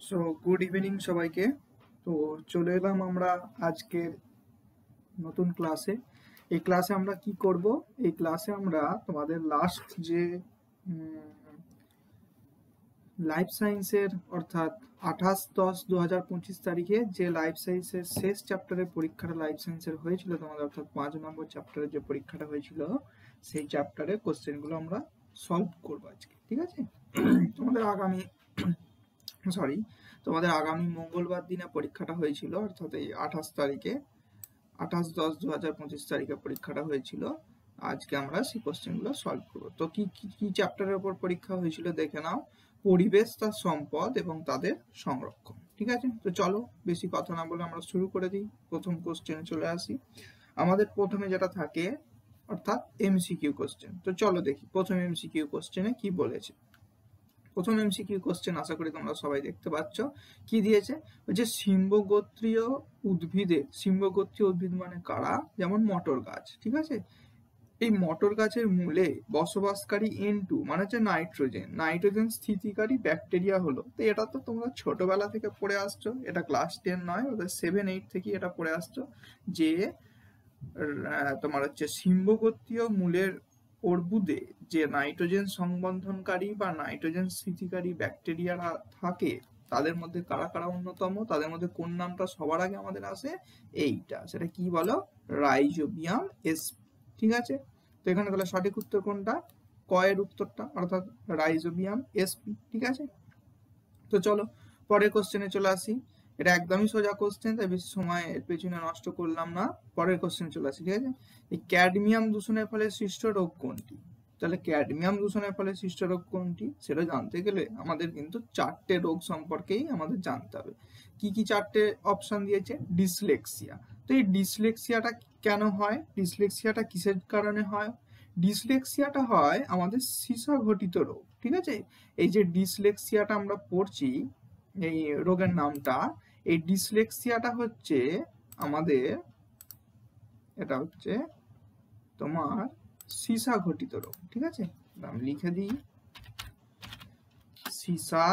So good evening সবাইকে। তো চলে এলাম আমরা আজকের নতুন ক্লাসে। এই ক্লাসে আমরা কি করব? এই ক্লাসে আমরা তোমাদের লাস্ট যে লাইফ সায়েন্সের অর্থাৎ 28/10/2025 তারিখে যে লাইফ সায়েন্সের শেষ চ্যাপ্টারের পরীক্ষাটা লাইফ সায়েন্সের হয়েছিল তোমাদের, অর্থাৎ 5 নম্বর চ্যাপ্টারের যে পরীক্ষাটা হয়েছিল সেই চ্যাপ্টারের কোশ্চেনগুলো আমরা সলভ করবো আজকে, ঠিক আছে? তোমাদের আগামী তোমাদের আগামী মঙ্গলবার দিনে পরীক্ষাটা হয়েছিল, অর্থাৎ এই 28 তারিখে 28/10/2025 তারিখে পরীক্ষাটা হয়েছিল। আজকে আমরা সেই কোশ্চেনগুলো সলভ করবো। তো কি কি চ্যাপ্টারের উপর পরীক্ষা হয়েছিল দেখে নাও। পরিবেশ, তার সম্পদ এবং তাদের সংরক্ষণ, ঠিক আছে? তো চলো বেশি কথা না বলে আমরা শুরু করে দিই। প্রথম কোশ্চেনে চলে আসি। আমাদের প্রথমে যেটা থাকে অর্থাৎ এমসিকিউ কোশ্চেন। তো চলো দেখি প্রথম এমসিকিউ কোশ্চেনে কি বলেছে। প্রথম এমসিকিউ কোশ্চেন আশা করি তোমরা সবাই দেখতে পাচ্ছ। কি দিয়েছে? যে সিম্বগোত্রীয় উদ্ভিদ মানে কারা? যেমন মটর গাছ, ঠিক আছে? এই মটর গাছের মূলে বসবাসকারী N2 মানে হচ্ছে নাইট্রোজেন স্থিতিকারী ব্যাকটেরিয়া হলো। তো এটা তো তোমরা ছোটবেলা থেকে পড়ে আসছো, এটা ক্লাস 10 নয়, ওদের 7-8 থেকে এটা পড়ে আসছো যে তোমার হচ্ছে সিম্বগোত্রীয় মূলের অর্বুদে যে নাইট্রোজেন সংবন্ধনকারী বা নাইট্রোজেন স্থিতিকারী ব্যাকটেরিয়ারা থাকে তাদের মধ্যে কারা কারা অন্যতম, তাদের মধ্যে কোন নামটা সবার আগে আমাদের আসে? এইটা, সেটা কি বলো? রাইজোবিয়াম sp, ঠিক আছে? তো এখানে তাহলে সঠিক উত্তর কোনটা? ক এর উত্তরটা, অর্থাৎ রাইজোবিয়াম sp, ঠিক আছে? তো চলো পরের কোশ্চেনে চলে আসি। এটা একদমই সোজা কোশ্চেন, তাই বেশি সময় এর পেছনে নষ্ট করলাম না। পরের কোশ্চেনে চলে আসি, ঠিক আছে? এই ক্যাডমিয়াম দূষণের ফলে সৃষ্ট রোগ কোনটি? তাহলে ক্যাডমিয়াম দূষণের ফলে সৃষ্ট রোগ কোনটি সেটা জানতে গেলে আমাদের কিন্তু 4টে রোগ সম্পর্কেই আমাদের জানতে হবে। কি কি 4টে অপশন দিয়েছে? ডিসলেক্সিয়া। তো এই ডিসলেক্সিয়াটা কেন হয়? ডিসলেক্সিয়াটা কিসের কারণে হয়? ডিসলেক্সিয়াটা হয় আমাদের সীসা ঘটিত রোগ, ঠিক আছে? এই যে ডিসলেক্সিয়াটা আমরা পড়ছি, এই রোগের নামটা, এই ডিসলেক্সিয়াটা হচ্ছে আমাদের, এটা হচ্ছে তোমার সীসা ঘটিত রোগ, ঠিক আছে? আমি লিখে দিই সীসা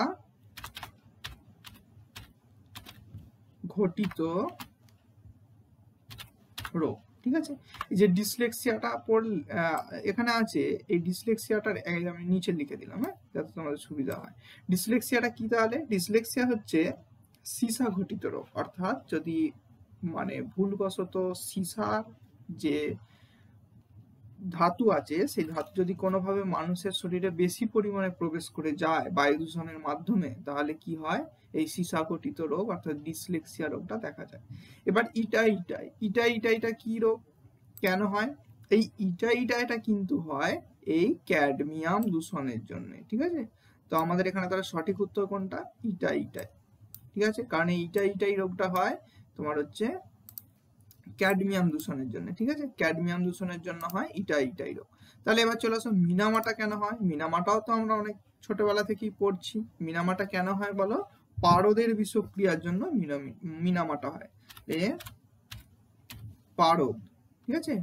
ঘটিত রোগ, ঠিক আছে? এই যে ডিসলেক্সিয়াটা এখানে আছে, এই ডিসলেক্সিয়াটার আমি নিচে লিখে দিলাম, হ্যাঁ, যাতে তোমাদের সুবিধা হয়। ডিসলেক্সিয়াটা কি তাহলে? ডিসলেক্সিয়া হচ্ছে সীসা ঘটিত রোগ, অর্থাৎ যদি মানে ভুলবশত সীসার যে ধাতু আছে সেই ধাতু যদি কোনোভাবে মানুষের শরীরে বেশি পরিমাণে প্রবেশ করে যায় বায়ু দূষণের মাধ্যমে, তাহলে কি হয়? এই সীসা ঘটিত রোগ অর্থাৎ ডিসলেক্সিয়া রোগটা দেখা যায়। এবার ইটা কি রোগ, কেন হয়? এই এটা কিন্তু হয় এই ক্যাডমিয়াম দূষণের জন্য, ঠিক আছে? তো আমাদের এখানে তাহলে সঠিক উত্তর কোনটা? ইটাই, ঠিক আছে? কারণ এই ইটাই রোগটা হয় তোমার হচ্ছে ক্যাডমিয়াম দূষণের জন্য, ঠিক আছে? ক্যাডমিয়াম দূষণের জন্য হয় ইটাই রোগ। তাহলে এবার চলে আসো মিনামাটা কেন হয়? মিনামাটাও তো আমরা অনেক ছোটবেলা থেকেই পড়ছি। মিনামাটা কেন হয় বলো? পারদের বিষক্রিয়ার জন্য মিনামাটা হয়। পারদ, ঠিক আছে?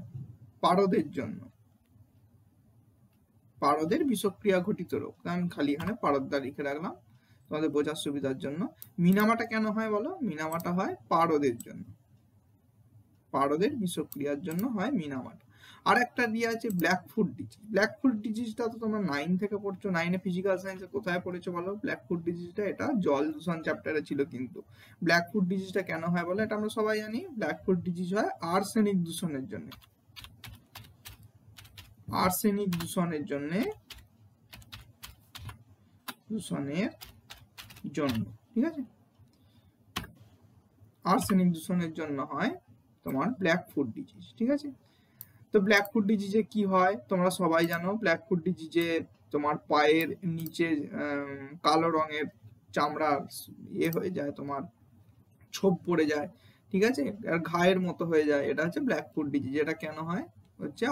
পারদের জন্য, পারদের বিষক্রিয়া ঘটিত রোগ। আমি খালি এখানে পারদটা লিখে রাখলাম তোমাদের বোঝার সুবিধার জন্য। মিনামাটা কেন হয় বলো? মিনামাটা হয় পারদের জন্য, পারদের বিষক্রিয়ার জন্য হয় মিনামাটা। আর একটা দিয়ে আছে ব্ল্যাকফুট ডিজিজ। ব্ল্যাকফুট ডিজিজটা তো তোমরা 9 থেকে পড়ছো, 9-এ ফিজিক্যাল সায়েন্সে কোথায় পড়েছো বলো? ব্ল্যাকফুট ডিজিজটা এটা জল দূষণ চ্যাপ্টারে ছিল। কিন্তু ব্ল্যাকফুট ডিজিজটা কেন হয় বলো? এটা আমরা সবাই জানি, ব্ল্যাকফুট ডিজিজ হয় আর্সেনিক দূষণের জন্য, আর্সেনিক দূষণের জন্য, ঠিক আছে? আর্সেনিক দূষণের জন্য হয় তোমার ব্ল্যাকফুট ডিজিজ, ঠিক আছে? তো ব্ল্যাকফুট ডিজিজে কি হয় তোমরা সবাই জানো। ব্ল্যাকফুট ডিজিজে তোমার পায়ের নিচে কালো রঙের চামড়া হয়ে যায়, তোমার ছোপ পড়ে যায়, ঠিক আছে? আর ঘায়ের মতো হয়ে যায়, এটা হচ্ছে ব্ল্যাকফুট ডিজিজ। এটা কেন হয়? হচ্ছে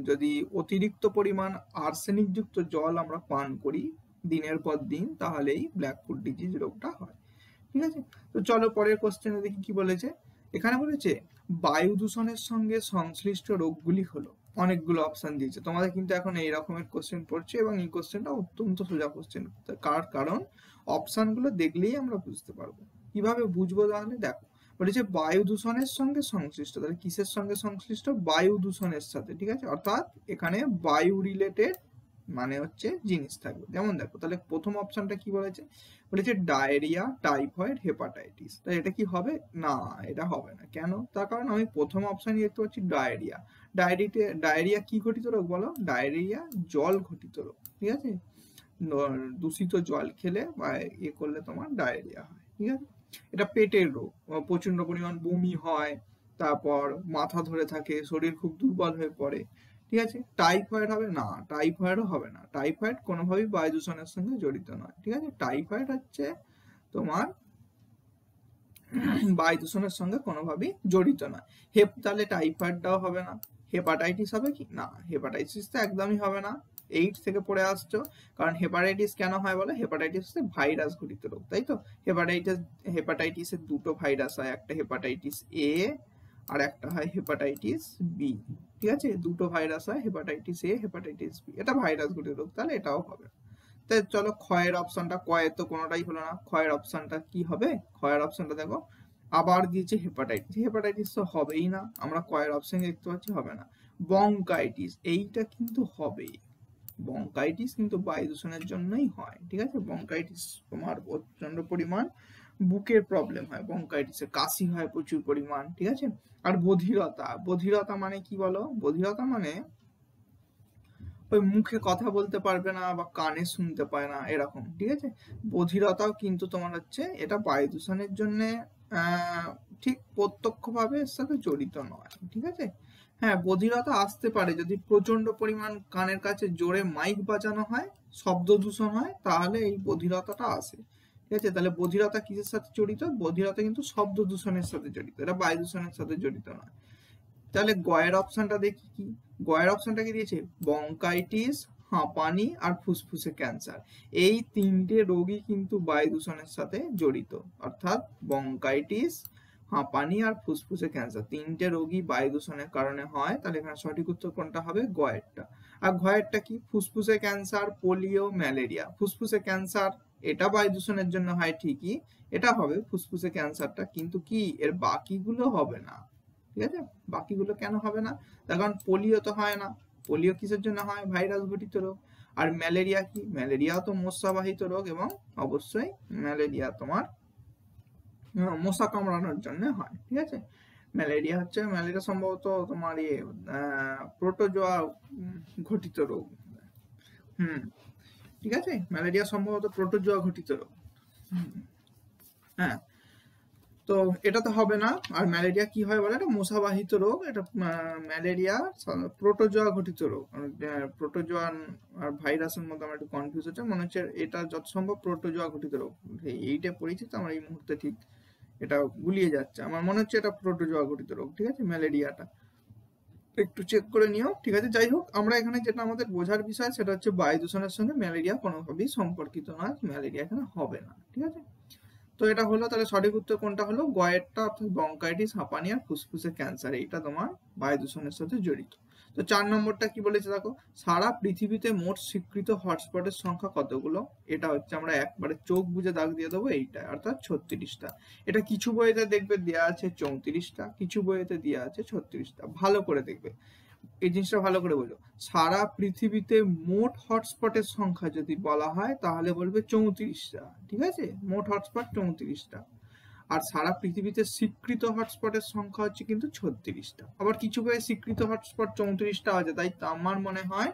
যদি অতিরিক্ত পরিমাণ আর্সেনিক যুক্ত জল আমরা পান করি দিনের পর দিন, তাহলেই ব্ল্যাকফুট ডিজিজ রোগটা হয়, ঠিক আছে? তো চলো পরের কোশ্চেনে দেখি কি বলেছে। এখানে বলেছে বায়ু দূষণের সঙ্গে সংশ্লিষ্ট রোগগুলি হলো। অনেকগুলো অপশন দিয়েছে। তোমাদের কিন্তু এখন এই রকমের কোশ্চেন পড়ছে এবং এই কোশ্চেনটা অত্যন্ত সোজা কোশ্চেন। কারণ অপশনগুলো দেখলেই আমরা বুঝতে পারবো। কিভাবে বুঝবো তাহলে দেখো, বলেছে বায়ু দূষণের সঙ্গে সংশ্লিষ্ট, তাহলে কিসের সঙ্গে সংশ্লিষ্ট? বায়ু দূষণের সাথে, ঠিক আছে। অর্থাৎ এখানে বায়ু রিলেটেড মানে হচ্ছে জিনিস থাকবে। যেমন দেখো, তাহলে প্রথম অপশনটা কি বলেছে? বলেছে ডায়রিয়া, টাইফয়েড, হেপাটাইটিস। তাই এটা কি হবে? না, এটা হবে না। কেন? তার কারণ আমি প্রথম অপশনই দেখতে পাচ্ছি ডায়রিয়া। ডায়রিয়া কি ঘটিত রোগ বলো? ডায়রিয়া জল ঘটিত রোগ, ঠিক আছে। দূষিত জল খেলে বা করলে তোমার ডায়রিয়া হয়, ঠিক আছে। এটা পেটের রোগ, প্রচন্ড পরিমাণ বমি হয়, তারপর মাথা ধরে থাকে, শরীর খুব দুর্বল হয়ে পড়ে, ঠিক আছে। টাইফয়েড হবে না, টাইফয়েডও হবে না। টাইফয়েড কোনোভাবেই বায়ু দূষণের সঙ্গে জড়িত নয়, ঠিক আছে। টাইফয়েড হচ্ছে তোমার বায়ু দূষণের সঙ্গে কোনোভাবেই জড়িত নয়। তাহলে টাইফয়েডটাও হবে না। হেপাটাইটিস হবে কি? না, হেপাটাইটিস তো একদমই হবে না। 8 থেকে পড়ে আসছো। কারণ হেপাটাইটিস কেন হয় বলো? হেপাটাইটিস হচ্ছে ভাইরাস ঘটিত রোগ, তাই তো। হেপাটাইটিসের দুটো ভাইরাস হয়, একটা হেপাটাইটিস এ আর একটা হয় হেপাটাইটিস বি, ঠিক আছে। দুটো ভাইরাস হয়, হেপাটাইটিস এ, হেপাটাইটিস বি। এটা ভাইরাস ঘটিত রোগ, তাহলে এটাও হবে। তাই চলো ক্ষয়ের অপশনটা, ক্ষয়ের তো কোনোটাই হলো না। ক্ষয়ের অপশনটা কি হবে? ক্ষয়ের অপশনটা দেখো, আবার দিয়েছে হেপাটাইটিস। হেপাটাইটিস তো হবেই না, আমরা ক্ষয়ের অপশন দেখতে পাচ্ছি, হবে না। বঙ্কাইটিস, এইটা কিন্তু হবে। বঙ্কাইটিস কিন্তু বায়ু দূষণের জন্যই হয়, ঠিক আছে। বঙ্কাইটিস তোমার প্রচন্ড পরিমাণ বুকের প্রবলেম হয়, বঙ্কাইটিসে কাশি হয় প্রচুর পরিমাণ, ঠিক আছে। আর বধিরতা, বধিরতা মানে কি বলো? বধিরতা মানে ওই মুখে কথা বলতে পারবে না বা কানে শুনতে পায় না, এরকম, ঠিক আছে। বধিরতাও কিন্তু তোমার হচ্ছে, এটা বায়ু দূষণের জন্য ঠিক প্রত্যক্ষভাবে এর সাথে জড়িত নয়, ঠিক আছে। হ্যাঁ, বধিরতা আসতে পারে যদি প্রচন্ড পরিমাণ কানের কাছে জোরে মাইক বাজানো হয়, শব্দ দূষণ হয়, তাহলে এই বধিরতাটা আসে, ঠিক আছে। তাহলে বধিরতা কিসের সাথে জড়িত? বধিরতা কিন্তু শব্দ দূষণের সাথে জড়িত, এটা বায়ু দূষণের সাথে জড়িত নয়। তাহলে গয়ের অপশনটা দেখি কি। গয়ের অপশনটা কি দিয়েছে? বঙ্কাইটিস, হাঁপানি আর ফুসফুসে ক্যান্সার। এই তিনটে রোগই কিন্তু বায়ু দূষণের সাথে জড়িত। অর্থাৎ বঙ্কাইটিস, হাঁপানি আর ফুসফুসে ক্যান্সার, তিনটে রোগই বায়ু দূষণের কারণে হয়। তাহলে এখানে সঠিক উত্তর কোনটা হবে? গয়েরটা। আর ঘয়েরটা কি? ফুসফুসে ক্যান্সার, পোলিও, ম্যালেরিয়া। ফুসফুসে ক্যান্সার এটা বায়ু দূষণের জন্য হয় ঠিকই, এটা হবে ফুসফুসে ক্যান্সারটা, কিন্তু কি এর বাকিগুলো হবে না, ঠিক আছে। বাকিগুলো কেন হবে না? তার কারণ পোলিও তো হয় না। পোলিও কিসের জন্য হয়? ভাইরাস ঘটিত রোগ। আর ম্যালেরিয়া কি? ম্যালেরিয়াও তো মশাবাহিত রোগ, এবং অবশ্যই ম্যালেরিয়া তোমার মশা কামড়ানোর জন্য হয়, ঠিক আছে। ম্যালেরিয়া সম্ভবত তোমার প্রোটোজোয়া ঘটিত রোগ। ঠিক আছে, ম্যালেরিয়া সম্ভবত প্রোটোজোয়া ঘটিত রোগ। হ্যাঁ, তো এটা তো হবে না। আর ম্যালেরিয়া কি হয় বলে? এটা মশাবাহিত রোগ। এটা ম্যালেরিয়া প্রোটোজোয়া ঘটিত রোগ। প্রোটোজোয়া আর ভাইরাসের মধ্যে আমার একটু কনফিউজ হচ্ছে, মনে হচ্ছে এটা যত সম্ভব প্রোটোজোয়া ঘটিত রোগ। এইটা পড়েছি তো আমার এই মুহূর্তে ঠিক এটা গুলিয়ে যাচ্ছে, আমার মনে হচ্ছে এটা প্রোটোজোয়া ঘটিত রোগ, ঠিক আছে। ম্যালেরিয়াটা একটু চেক করে নিও, ঠিক আছে। যাই হোক, আমরা এখানে যেটা আমাদের বোঝার বিষয় সেটা হচ্ছে বায়ু দূষণের সঙ্গে ম্যালেরিয়া কোনোভাবেই সম্পর্কিত নয়, ম্যালেরিয়া এখানে হবে না, ঠিক আছে। তো এটা হলো, তাহলে সঠিক উত্তর কোনটা হলো? গয়েরটা, অর্থাৎ বঙ্কাইটিস, হাঁপানি আর ফুসফুসে ক্যান্সার, এইটা তোমার বায়ু দূষণের সাথে জড়িত। তো 4 নম্বরটা কি বলেছে দেখো, সারা পৃথিবীতে মোট স্বীকৃত হটস্পটের সংখ্যা কতগুলো? এটা হচ্ছে আমরা একবারে চোখ বুজে দাগ দিয়ে দেবো, এইটা অর্থাৎ 36টা। এটা কিছু বইতে দেখবে দেওয়া আছে 34টা, কিছু বইতে দেওয়া আছে 36টা। ভালো করে দেখবে, এই জিনিসটা ভালো করে বোঝো। সারা পৃথিবীতে মোট হটস্পটের সংখ্যা যদি বলা হয় তাহলে বলবে 34টা, ঠিক আছে। মোট হটস্পট 34টা। আর সারা পৃথিবীতে স্বীকৃত হটস্পটের সংখ্যা হচ্ছে কিন্তু 36টা। আবার কিছু বইয়ে স্বীকৃত হটস্পট 34টা আছে। তাই আমার মনে হয়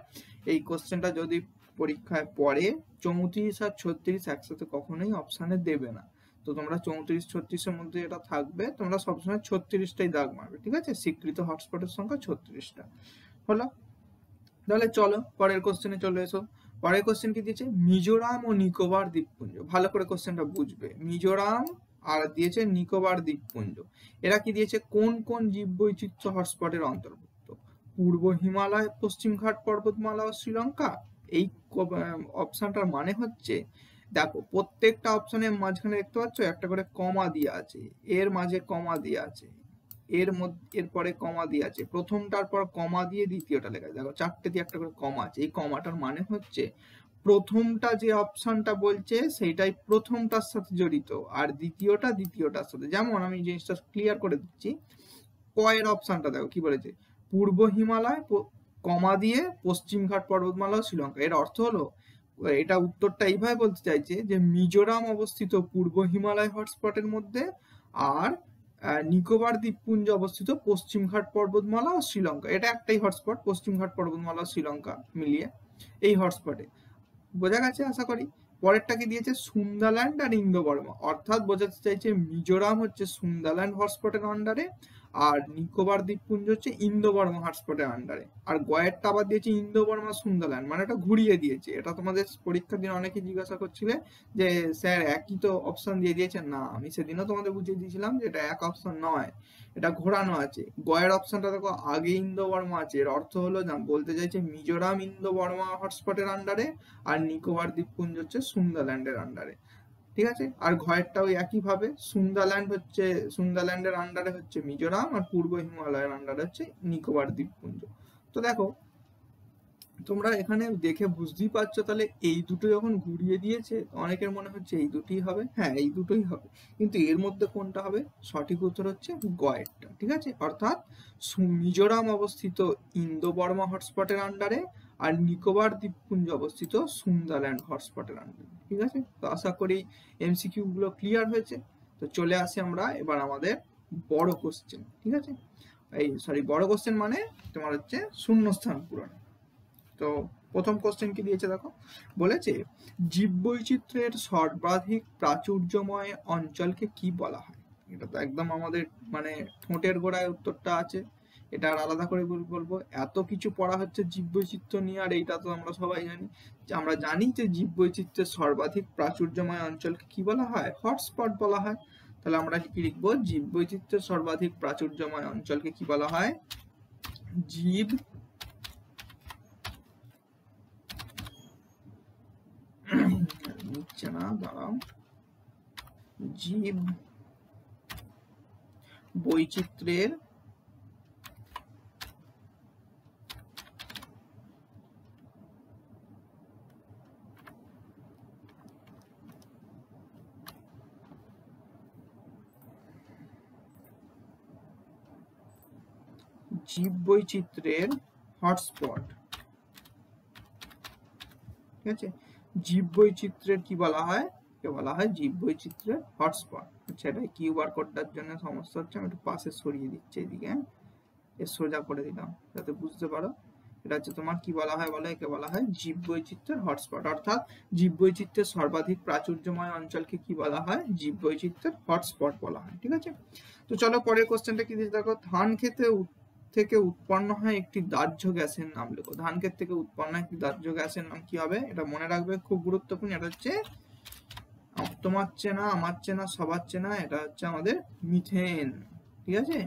এই কোশ্চেনটা যদি পরীক্ষায় পড়ে, 34 আর 36 একসাথে কখনোই অপশানে দেবে না। তো তোমরা 34 36-এর মধ্যে এটা থাকবে, তোমরা সবসময় 36টাই দাগ মারবে, ঠিক আছে। স্বীকৃত হটস্পটের সংখ্যা 36টা হলো। তাহলে চলো পরের কোশ্চেনে চলে এসো। পরের কোশ্চেন কি দিয়েছে? মিজোরাম ও নিকোবর দ্বীপপুঞ্জ। ভালো করে কোশ্চেনটা বুঝবে। মিজোরাম আর দিয়েছে নিকোবর দ্বীপপুঞ্জ। এরা কি দিয়েছে? কোন কোন জীববৈচিত্র্য হটস্পটের অন্তর্ভুক্ত? পূর্ব হিমালয়, পশ্চিমঘাট পর্বতমালা ও শ্রীলঙ্কা। এই অপশনটার মানে হচ্ছে, দেখো প্রত্যেকটা অপশনের মাঝখানে দেখতে পাচ্ছ একটা করে কমা দিয়ে আছে, এর মাঝে কমা দিয়ে আছে, এরপরে কমা দিয়ে আছে, প্রথমটার পর কমা দিয়ে দ্বিতীয়টা লেখা আছে। দেখো চারটে দিয়ে একটা করে কমা আছে, এই কমাটার মানে হচ্ছে প্রথমটা যে অপশনটা বলছে সেইটাই প্রথমটার সাথে জড়িত, আর দ্বিতীয়টার সাথে। যেমন আমি জিনিসটা ক্লিয়ার করে দিচ্ছি, ক এর অপশনটা দেখো কি বলেছে, পূর্ব হিমালয় কমা দিয়ে পশ্চিমঘাট পর্বতমালা ও শ্রীলঙ্কা। এর অর্থ হলো, এটা উত্তরটা এইভাবে বলতে চাইছে যে মিজোরাম অবস্থিত পূর্ব হিমালয় হটস্পটের মধ্যে, আর নিকোবর দ্বীপপুঞ্জ অবস্থিত পশ্চিমঘাট পর্বতমালা ও শ্রীলঙ্কা। এটা একটাই হটস্পট, পশ্চিমঘাট পর্বতমালা ও শ্রীলঙ্কা মিলিয়ে এই হটস্পটে। বোঝা গেছে আশা করি। পরেরটা কি দিয়েছে, সুন্দাল্যান্ড আর ইন্দো বর্মা, অর্থাৎ বোঝাতে চাইছে মিজোরাম হচ্ছে সুন্দাল্যান্ড হটস্পটের আন্ডারে, আর নিকোবর দ্বীপপুঞ্জ হচ্ছে ইন্দো বর্মা হটস্পটের আন্ডারে। আর গয়েরটা আবার দিয়েছে ইন্দো বর্মা সুন্দাল্যান্ড, মানে এটা ঘুরিয়ে দিয়েছে। এটা তোমাদের পরীক্ষার দিন অনেকে জিজ্ঞাসা করছিলে যে স্যার একই তো অপশন দিয়ে দিয়েছেন। না, আমি সেদিনও তোমাদের বুঝিয়ে দিয়েছিলাম যে এটা এক অপশন নয়, এটা ঘোরানো আছে। গয়ের অপশনটা দেখো আগে ইন্দো বর্মা আছে, এর অর্থ হলো বলতে চাইছে মিজোরাম ইন্দো বর্মা হটস্পটের আন্ডারে, আর নিকোবর দ্বীপপুঞ্জ হচ্ছে সুন্দাল্যান্ডের আন্ডারে। ঠিক আছে, আর ঘয়েরটাও একই ভাবে, সুন্দাল্যান্ডের আন্ডারে হচ্ছে মিজোরাম, আর পূর্ব হিমালয়ের আন্ডারে হচ্ছে নিকোবর দ্বীপপুঞ্জ। তো দেখো তোমরা এখানে দেখে বুঝতেই পারছো, তাহলে এই দুটো যখন ঘুরিয়ে দিয়েছে অনেকের মনে হচ্ছে এই দুটোই হবে। হ্যাঁ, এই দুটোই হবে, কিন্তু এর মধ্যে কোনটা হবে? সঠিক উত্তর হচ্ছে গয়েরটা। ঠিক আছে, অর্থাৎ মিজোরাম অবস্থিত ইন্দো বর্মা হটস্পটের আন্ডারে, আর নিকোবর দ্বীপপুঞ্জ অবস্থিত সুন্দাল্যান্ড হটস্পটের আন্ডারে। ঠিক আছে, তো আশা করি এমসিকিউ গুলো ক্লিয়ার হয়েছে। তো চলে আসি আমরা এবার আমাদের বড় কোশ্চেন। ঠিক আছে, বড় কোশ্চেন মানে তোমার হচ্ছে শূন্যস্থান পূরণ। তো প্রথম কোশ্চেন কি দিয়েছে দেখো, বলেছে জীববৈচিত্র্যের সর্বাধিক প্রাচুর্যময় অঞ্চলকে কি বলা হয়? এটা তো একদম আমাদের মানে ঠোঁটের গোড়ায় উত্তরটা আছে, এটা আর আলাদা করে বলবো? এত কিছু পড়া হচ্ছে জীববৈচিত্র্য নিয়ে, আর এইটা তো আমরা সবাই জানি। আমরা জানি যে জীববৈচিত্র্যের সর্বাধিক প্রাচুর্যময় অঞ্চলকে কি বলা হয়? হটস্পট বলা হয়। তাহলে আমরা কি লিখবো? জীববৈচিত্র্যের সর্বাধিক প্রাচুর্যময় অঞ্চলকে কি বলা হয়? জীব নিচ্ছে না, দাঁড়াও, জীব বৈচিত্র্যের হটস্পট। ঠিক আছে, জীববৈচিত্র্যের কি বলা হয়? বলা হয় জীববৈচিত্র্যের হটস্পট। আচ্ছা, এটা কিউআর কোডটার জন্য সমস্যা হচ্ছে, আমি একটু পাশে সরিয়ে দিচ্ছি এদিকে, সোজা করে দিলাম যাতে বুঝতে পারো। এটা হচ্ছে তোমার কি বলা হয় বলে, একে বলা হয় জীববৈচিত্র্যের হটস্পট, অর্থাৎ জীববৈচিত্র্যের সর্বাধিক প্রাচুর্যময় অঞ্চলকে কি বলা হয়? জীববৈচিত্র্যের হটস্পট বলা হয়। ঠিক আছে, তো চলো পরের কোশ্চেনটা কি দিয়েছে দেখো, ধান খেতে থেকে উৎপন্ন হয় একটি দাহ্য গ্যাসের নাম লেখো। ধান ক্ষেত থেকে উৎপন্ন একটি দাহ্য গ্যাসের নাম কি হবে? এটা মনে রাখবে, খুব গুরুত্বপূর্ণ। এটা হচ্ছে তোমার চেনা, আমার চেনা, সবার চেনা, এটা হচ্ছে আমাদের মিথেন। ঠিক আছে,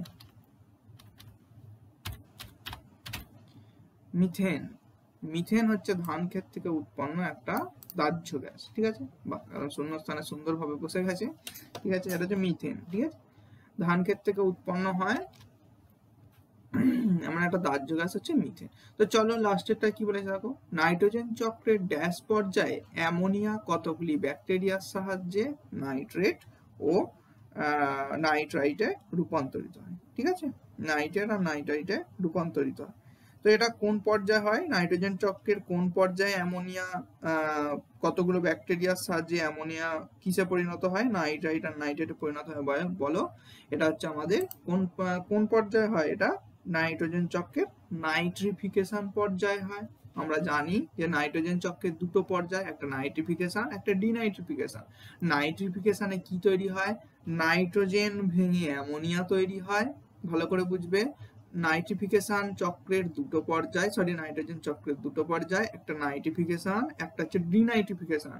মিথেন হচ্ছে ধান ক্ষেত থেকে উৎপন্ন একটা দাহ্য গ্যাস। ঠিক আছে, শূন্যস্থানে সুন্দরভাবে বসে গেছে। ঠিক আছে, এটা হচ্ছে মিথেন। ঠিক আছে, ধান ক্ষেত থেকে উৎপন্ন হয় এমন একটা দাহ্য গ্যাস হচ্ছে মিথেন। তো চলো লাস্টেরটা কি বলেছে দেখো, নাইট্রোজেন চক্রের ড্যাশ পর্যায়ে অ্যামোনিয়া কতগুলি ব্যাকটেরিয়ার সাহায্যে নাইট্রেট ও নাইট্রাইটে রূপান্তরিত হয়। ঠিক আছে, নাইট্রেট আর নাইট্রাইটে রূপান্তরিত হয়। তো এটা কোন পর্যায়ে হয়? নাইট্রোজেন চক্রের কোন পর্যায়ে অ্যামোনিয়া কতগুলো ব্যাকটেরিয়ার সাহায্যে অ্যামোনিয়া কিসে পরিণত হয়? নাইট্রাইট আর নাইট্রেটে পরিণত হয় বলো। এটা হচ্ছে আমাদের কোন পর্যায়ে হয়? এটা নাইট্রোজেন চক্রের নাইট্রিফিকেশন পর্যায়ে হয়। আমরা জানি যে নাইট্রোজেন চক্রের দুটো পর্যায়, একটা নাইট্রিফিকেশন, একটা ডিনাইট্রিফিকেশন। নাইট্রিফিকেশনে কি তৈরি হয়? নাইট্রোজেন ভেঙে অ্যামোনিয়া তৈরি হয়। ভালো করে বুঝবে, নাইট্রিফিকেশন চক্রের দুটো পর্যায়, নাইট্রোজেন চক্রের দুটো পর্যায়, একটা নাইট্রিফিকেশন, একটা হচ্ছে ডিনাইট্রিফিকেশন।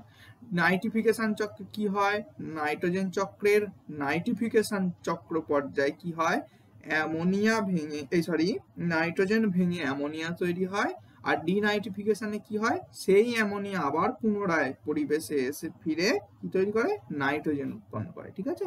নাইট্রিফিকেশন চক্রে কি হয়? নাইট্রোজেন চক্রের নাইট্রিফিকেশন চক্র পর্যায়ে কি হয়? অ্যামোনিয়া ভেঙে নাইট্রোজেন ভেঙে অ্যামোনিয়া তৈরি হয়, আর ডিনাইট্রিফিকেশনে কি হয়, সেই অ্যামোনিয়া আবার পুনরায় পরিবেশে এসে ফিরে কি তৈরি করে, নাইট্রোজেন উৎপন্ন করে। ঠিক আছে,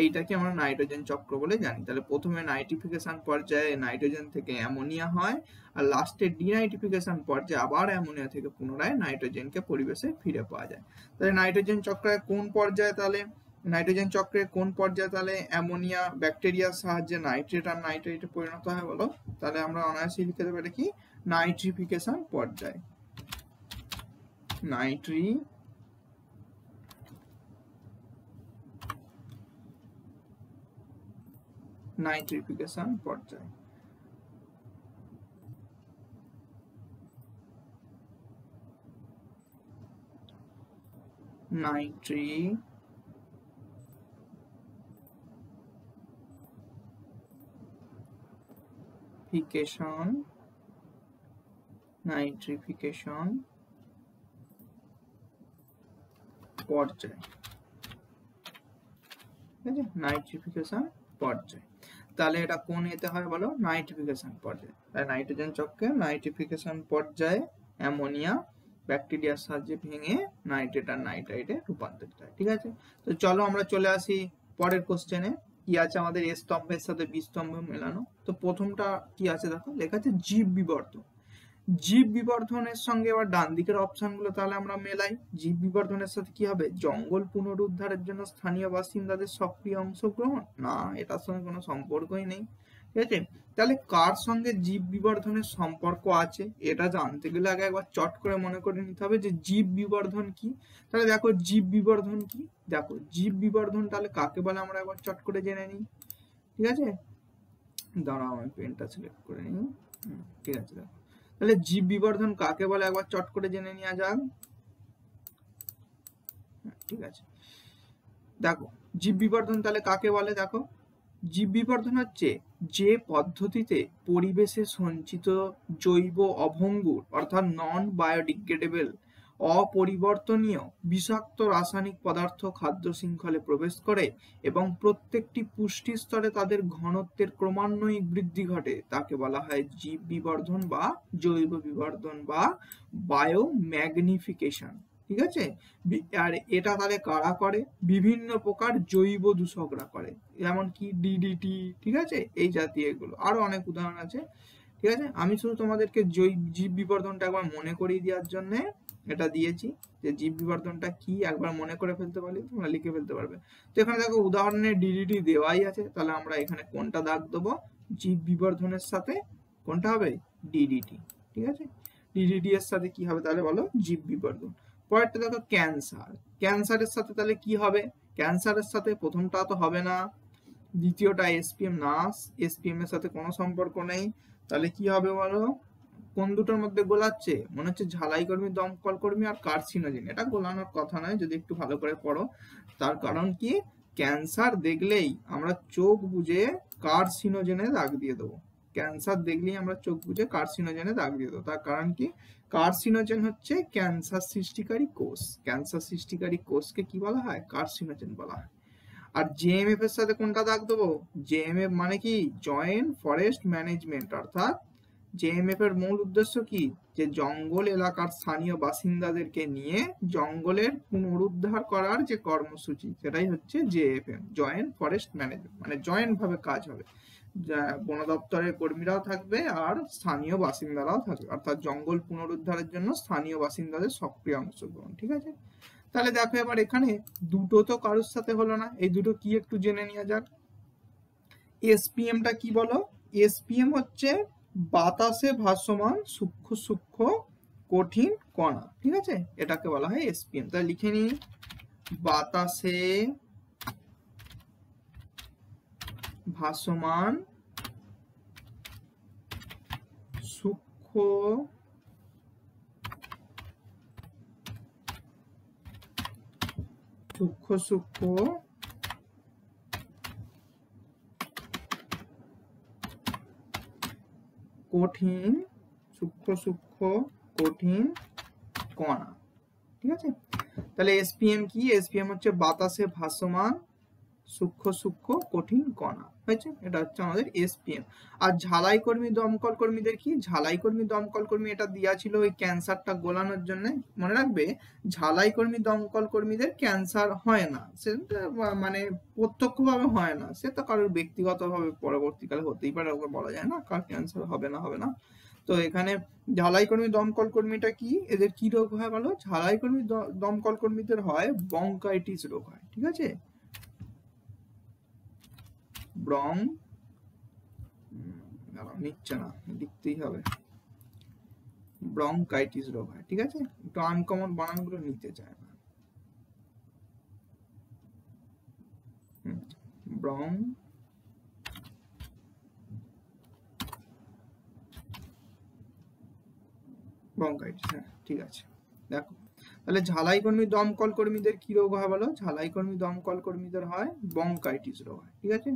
এইটাকে আমরা নাইট্রোজেন চক্র বলে জানি। তাহলে প্রথমে নাইট্রিফিকেশন পর্যায়ে নাইট্রোজেন থেকে অ্যামোনিয়া হয়, আর লাস্টে ডিনাইট্রিফিকেশন পর্যায়ে আবার অ্যামোনিয়া থেকে পুনরায় নাইট্রোজেনকে পরিবেশে ফিরে পাওয়া যায়। তাহলে নাইট্রোজেন চক্রের কোন পর্যায়ে তাহলে অ্যামোনিয়া ব্যাকটেরিয়ার সাহায্যে নাইট্রেট আর নাইট্রেটে পরিণত হয় বলো? তাহলে আমরা অনায়াসে লিখে দেবো এটা কি, নাইট্রিফিকেশন পর্যায়। নাইট্রিফিকেশন পর্যায়। নাইট্রিফিকেশন পর্যায়। ঠিক আছে, নাইট্রিফিকেশন পর্যায়। তাহলে এটা কোন এতে হয় বলো, নাইট্রিফিকেশন পর্যায়ে। তাই নাইট্রোজেন চক্রে নাইট্রিফিকেশন পর্যায়ে অ্যামোনিয়া ব্যাকটেরিয়ার সাহায্যে ভেঙে নাইট্রেট আর নাইট্রাইটে রূপান্তরিত হয়। ঠিক আছে, তো চলো আমরা চলে আসি পরের কোশ্চেনে। কি আছে আমাদের এ স্তম্ভের সাথে বি স্তম্ভ মেলানো। তো প্রথমটা কি আছে দেখো, লেখা আছে জীব বিবর্ধন। জীব বিবর্ধনের সঙ্গে এবার ডান দিকের অপশন গুলো তাহলে আমরা মেলাই। জীব বিবর্ধনের সাথে কি হবে, জঙ্গল পুনরুদ্ধারের জন্য স্থানীয় বাসিন্দাদের সক্রিয় অংশগ্রহণ, না এটার সঙ্গে কোনো সম্পর্কই নেই। ঠিক আছে, তাহলে কার সঙ্গে জীব বিবর্ধনের সম্পর্ক আছে এটা জানতে গেলে আগে একবার চট করে মনে করে নিতে হবে যে জীব বিবর্ধন কি। তাহলে দেখো জীব বিবর্ধন কি, দেখো জীব বিবর্ধন তাহলে কাকে বলে আমরা একবার চট করে জেনে নিই। ঠিক আছে, দাঁড়াও আমি পেনটা সিলেক্ট করে নিই। ঠিক আছে, দেখো তাহলে জীব বিবর্ধন কাকে বলে একবার চট করে জেনে নেওয়া যাক। ঠিক আছে, দেখো জীব বিবর্ধন তাহলে কাকে বলে, দেখো জীব বিবর্ধন হচ্ছে যে পদ্ধতিতে পরিবেশে সঞ্চিত জৈব অভঙ্গুর অর্থাৎ নন বায়োডিগ্রেডেবল অপরিবর্তনীয় বিষাক্ত রাসায়নিক পদার্থ খাদ্য শৃঙ্খলে প্রবেশ করে এবং প্রত্যেকটি পুষ্টি স্তরে তাদের ঘনত্বের ক্রমান্বয়িক বৃদ্ধি ঘটে, তাকে বলা হয় জীব বিবর্ধন বা জৈব বিবর্ধন বা বায়োম্যাগনিফিকেশন। ঠিক আছে, আর এটা তাহলে কারা করে, বিভিন্ন প্রকার জৈব দূষকরা করে, যেমন কি ডিডিটি। ঠিক আছে, এই জাতীয় এগুলো আরো অনেক উদাহরণ আছে। ঠিক আছে, আমি শুধু তোমাদেরকে জীব বিবর্ধনটা একবার মনে করিয়ে দেওয়ার জন্য এটা দিয়েছি, যে জীব বিবর্ধনটা কি একবার মনে করে ফেলতে পারলে তোমরা লিখে ফেলতে পারবে। তো এখানে দেখো উদাহরণে ডিডিটি দেওয়াই আছে, তাহলে আমরা এখানে কোনটা দাগ দেবো, জীব বিবর্ধনের সাথে কোনটা হবে, ডিডিটি। ঠিক আছে, ডিডিটি এর সাথে কি হবে তাহলে বলো, জীব বিবর্ধন। পরেরটা দেখো ক্যান্সার। ক্যান্সারের সাথে তাহলে কি হবে, ক্যান্সারের সাথে প্রথমটা তো হবে না, দ্বিতীয়টা এসপিএম না, এসপিএম এর সাথে কোনো সম্পর্ক নেই। তাহলে কি হবে বলো, কোন দুটোর মধ্যে গোলাচ্ছে, মনে হচ্ছে ঝালাই কর্মী, দমকল কর্মী আর কার্সিনোজেন। এটা গোলানোর কথা নয় যদি একটু ভালো করে পড়ো। তার কারণ কি, ক্যান্সার দেখলেই আমরা চোখ বুঝে কার্সিনোজেনে দাগ দিয়ে দেবো। ক্যান্সার দেখলেই আমরা চোখ বুঝে কার্সিনোজেনে দাগ দিয়ে দেবো। তার কারণ কি, কার্সিনোজেন হচ্ছে ক্যান্সার সৃষ্টিকারী কোষ। ক্যান্সার সৃষ্টিকারী কোষকে কি বলা হয়, কার্সিনোজেন বলা হয়। আর জেএমএফ এর সাথে কোনটা দাগ দেবো, জেএমএফ মানে কি, জয়েন্ট ফরেস্ট ম্যানেজমেন্ট। অর্থাৎ জেএমএফ এর মূল উদ্দেশ্য কি, যে জঙ্গল এলাকার স্থানীয় বাসিন্দাদেরকে নিয়ে জঙ্গলের পুনরুদ্ধার করার যে কর্মসূচি, সেটাই হচ্ছে জেএফএম, জয়েন্ট ফরেস্ট ম্যানেজমেন্ট। মানে জয়েন্ট ভাবে কাজ হবে, বন দপ্তরের কর্মীরাও থাকবে আর স্থানীয় বাসিন্দারাও থাকবে, অর্থাৎ জঙ্গল পুনরুদ্ধারের জন্য স্থানীয় বাসিন্দাদের সক্রিয় অংশগ্রহণ। ঠিক আছে, তাহলে দেখো এবার এখানে দুটো তো কারোর সাথে হলো না, এই দুটো কি একটু জেনে নেওয়া যাক। এসপিএমটা কি বলো, এসপিএম হচ্ছে বাতাসে ভাসমান সূক্ষ্ম সূক্ষ্ম কঠিন কণা। ঠিক আছে, এটাকে বলা হয় এসপিএম। তাহলে লিখে নিই, বাতাসে ভাসমান সূক্ষ্ম সূক্ষ্ম কঠিন কণা। ঠিক আছে, তাহলে এসপিএম কি, এসপিএম হচ্ছে বাতাসে ভাসমান সূক্ষ্ম কঠিন কণা। হয়েছে, এটা হচ্ছে আমাদের এসপিএম। আর ঝালাই কর্মী দমকল কর্মীদের কি, ঝালাই কর্মী দমকল কর্মী এটা দেওয়া ছিল ওই ক্যান্সারটা গোলানোর জন্য। মনে রাখবে ঝালাই কর্মী দমকল কর্মীদের ক্যান্সার হয় না, সে মানে প্রত্যক্ষভাবে হয় না, সে তো কারোর ব্যক্তিগতভাবে পরবর্তীকালে হতেই পারে, ওকে বলা যায় না কার ক্যান্সার হবে না হবে না। তো এখানে ঝালাই কর্মী দমকল কর্মীটা কি, এদের কি রোগ হয় বলো, ঝালাই কর্মী দমকল কর্মীদের হয় ব্রঙ্কাইটিস রোগ হয়, ঠিক আছে, নিচ্ছে না লিখতেই হবে, ব্রঙ্কাইটিস রোগ হয়, ঠিক আছে, একটু আনকমন বানানগুলো নিতে চায় না, ব্রঙ্কাইটিস, হ্যাঁ ঠিক আছে। দেখো তাহলে ঝালাই কর্মী দমকল কর্মীদের কি রোগ হয় বলো, ঝালাই কর্মী দমকল কর্মীদের হয় ব্রঙ্কাইটিস রোগ হয়, ঠিক আছে,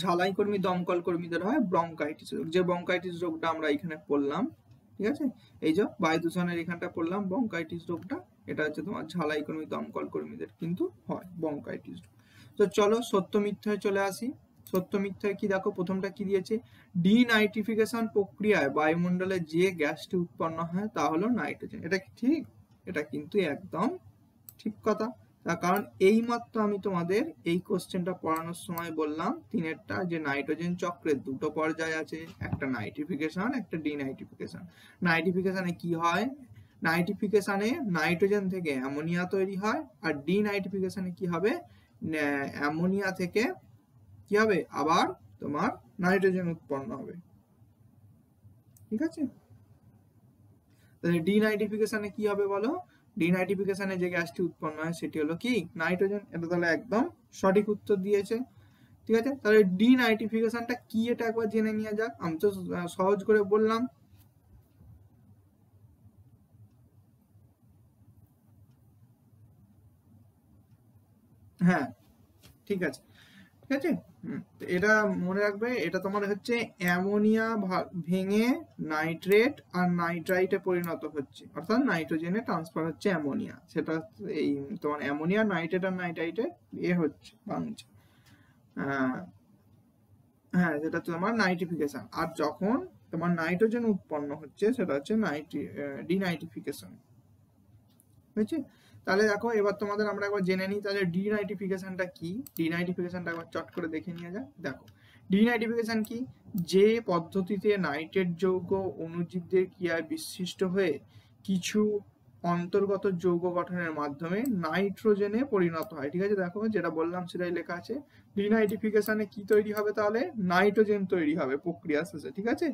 ঝালাই কর্মী দমকল কর্মীদের হয় ব্রঙ্কাইটিস রোগ, যে ব্রঙ্কাইটিস রোগটা আমরা এখানে পড়লাম, ঠিক আছে, এই যে বায়ু দূষণের এখানটা পড়লাম ব্রঙ্কাইটিস রোগটা, এটা হচ্ছে তোমার ঝালাই কর্মী দমকল কর্মীদের কিন্তু হয় ব্রঙ্কাইটিস রোগ। তো চলো সত্য মিথ্যায় চলে আসি। সত্য মিথ্যায় কি দেখো, প্রথমটা কি দিয়েছে, ডিনাইট্রিফিকেশন প্রক্রিয়ায় বায়ুমণ্ডলে যে গ্যাসটি উৎপন্ন হয় তা হলো নাইট্রোজেন, এটা কি ঠিক, এটা কিন্তু একদম ঠিক কথা। তার কারণ এইমাত্র আমি তোমাদের এই কোশ্চেনটা পড়ানোর সময় বললাম তিনেরটা, যে নাইট্রোজেন চক্রের দুটো পর্যায় আছে, একটা নাইট্রিফিকেশন একটা ডিনাইট্রিফিকেশন। নাইট্রিফিকেশনে কি হয়, নাইট্রিফিকেশনে নাইট্রোজেন থেকে অ্যামোনিয়া তৈরি হয়, আর ডিনাইট্রিফিকেশনে কি হবে, অ্যামোনিয়া থেকে কি হবে আবার তোমার নাইট্রোজেন উৎপন্ন হবে, ঠিক আছে। তাহলে ডিনাইট্রিফিকেশনে কি হবে বলো, ডিনাইট্রিফিকেশনে যে গ্যাসটি উৎপন্ন হয় সেটি হলো কি নাইট্রোজেন, এটা তাহলে একদম সঠিক উত্তর দিয়েছে, ঠিক আছে। তাহলে ডিনাইট্রিফিকেশনটা কি এটা একবার জেনে নিয়ে যাক, আমি তো সহজ করে বললাম, হ্যাঁ ঠিক আছে, ঠিক আছে। এটা মনে রাখবে, এটা তোমার হচ্ছে অ্যামোনিয়া ভেঙে নাইট্রেট আর নাইট্রাইটে পরিণত হচ্ছে, অর্থাৎ নাইট্রোজেনে ট্রান্সফার হচ্ছে অ্যামোনিয়া, সেটা এই তোমার অ্যামোনিয়া নাইট্রেট আর নাইট্রাইটে হচ্ছে ভাঙছে, হ্যাঁ যেটা তোমার নাইট্রিফিকেশন। আর যখন তোমার নাইট্রোজেন উৎপন্ন হচ্ছে সেটা হচ্ছে ডিনাইট্রিফিকেশন, বুঝছি। তাহলে দেখো এবার তোমাদের আমরা একবার জেনে নিই, তাহলে ডিনাইট্রিফিকেশনটা কি, ডিনাইট্রিফিকেশনটা একবার চট করে দেখে নিয়ে যাক। দেখো ডিনাইট্রিফিকেশন কি, যে পদ্ধতিতে নাইট্রেট যৌগ অণুজীবদের ক্রিয়ায় বিশিষ্ট হয়ে কিছু অন্তর্গত যৌগ গঠনের মাধ্যমে নাইট্রোজেনে পরিণত হয়, ঠিক আছে। দেখো যেটা বললাম সেটাই লেখা আছে, ডিনাইট্রিফিকেশনে কি তৈরি হবে, তাহলে নাইট্রোজেন তৈরি হবে প্রক্রিয়া শেষে, ঠিক আছে,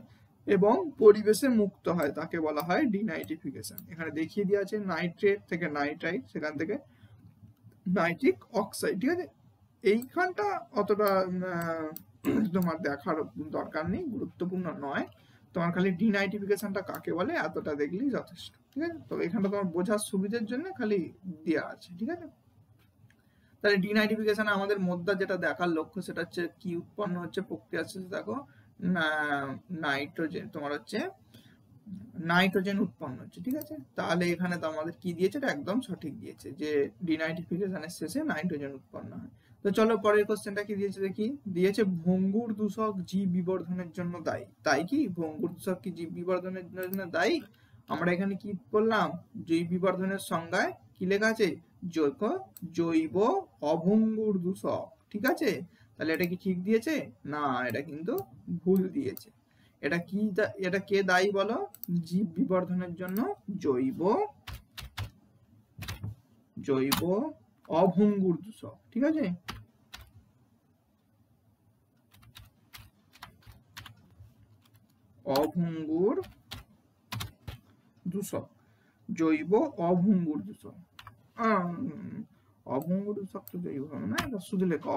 এবং পরিবেশে মুক্ত হয়, তাকে বলা হয় ডিনাইট্রিফিকেশন। এখানে দেখিয়ে দেওয়া আছে নাইট্রেট থেকে নাইট্রাইট, সেখান থেকে নাইট্রিক অক্সাইড, ঠিক আছে। এইখানটা অতটা তোমার দেখার দরকার নেই, গুরুত্বপূর্ণ নয়, তোমার খালি ডিনাইট্রিফিকেশনটা কাকে বলে এতটা দেখলেই যথেষ্ট, ঠিক আছে। তো এখানটা তোমার বোঝার সুবিধার জন্য খালি দেওয়া আছে, ঠিক আছে। তাহলে ডিনাইট্রিফিকেশনে আমাদের মধ্যে যেটা দেখার লক্ষ্য সেটা হচ্ছে কি উৎপন্ন হচ্ছে প্রক্রিয়া শেষে, দেখো নাইট্রোজেন তোমার হচ্ছে নাইট্রোজেন উৎপন্ন হচ্ছে, ঠিক আছে। তাহলে এখানে তো আমাদের কি দিয়েছে, এটা একদম সঠিক দিয়েছে যে ডিনাইট্রিফিকেশনের শেষে নাইট্রোজেন উৎপন্ন হয়। তো চলো পরের কোশ্চেনটা কি দিয়েছে দেখি, দিয়েছে ভঙ্গুর দূষক জীব বিবর্ধনের জন্য দায়ী, তাই কি ভঙ্গুর দূষক কি জীব বিবর্ধনের জন্য দায়ী, আমরা এখানে কি বললাম, জৈব বিবর্ধনের সংজ্ঞায় কি লেখা আছে, জৈব অভঙ্গুর দূষক, ঠিক আছে। তাহলে এটা কি ঠিক দিয়েছে, না এটা কিন্তু ভুল দিয়েছে। এটা কি, এটা কে দায়ী বলো, জীব বিবর্ধনের জন্য জৈব অভঙ্গুর দূষক, ঠিক আছে, অভঙ্গুর দূষক, জৈব অভঙ্গুর দূষক, অভঙ্গুর দূষক তো জৈব হবে না, এটা শুধু লেখা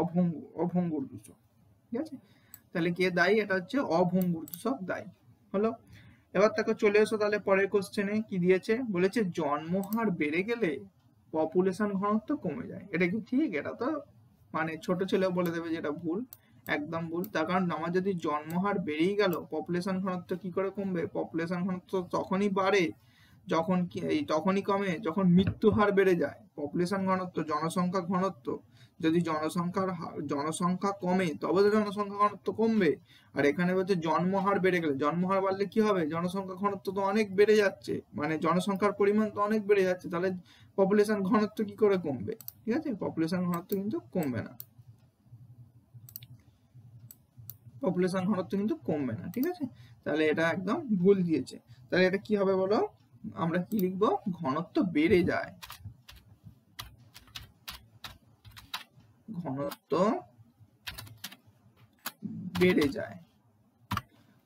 অভঙ্গুর দূষক, ঠিক আছে। তাহলে কে দায়ী, এটা হচ্ছে অভঙ্গুর দূষক দায়ী হলো। এবার তাকে চলে এসো তাহলে পরের কোশ্চেনে কি দিয়েছে, বলেছে জন্মহার বেড়ে গেলে পপুলেশন ঘনত্ব কমে যায়, এটা কি ঠিক, এটা তো মানে ছোট ছেলেও বলে দেবে যে এটা ভুল, একদম ভুল। তার কারণ আমার যদি জন্মহার বেড়েই গেল পপুলেশন ঘনত্ব কি করে কমবে, পপুলেশন ঘনত্ব তখনই বাড়ে যখন কি তখনই কমে যখন মৃত্যু হার বেড়ে যায়। পপুলেশন ঘনত্ব, জনসংখ্যা ঘনত্ব, যদি জনসংখ্যা কমে তবে তো জনসংখ্যা ঘনত্ব কমবে। আর এখানে বলছে জন্মহার বেড়ে গেলে, জন্মহার বাড়লে কি হবে, জনসংখ্যা ঘনত্ব তো অনেক বেড়ে যাচ্ছে, মানে জনসংখ্যার পরিমাণ তো অনেক বেড়ে যাচ্ছে, তাহলে পপুলেশন ঘনত্ব কি করে কমবে? ঠিক আছে, পপুলেশন ঘনত্ব কিন্তু কমবে না, পপুলেশন ঘনত্ব কিন্তু কমবে না। ঠিক আছে, তাহলে এটা একদম ভুল দিয়েছে। তাহলে এটা কি হবে বলো, আমরা কি লিখবো, ঘনত্ব বেড়ে যায়, ঘনত্ব বেড়ে যায়,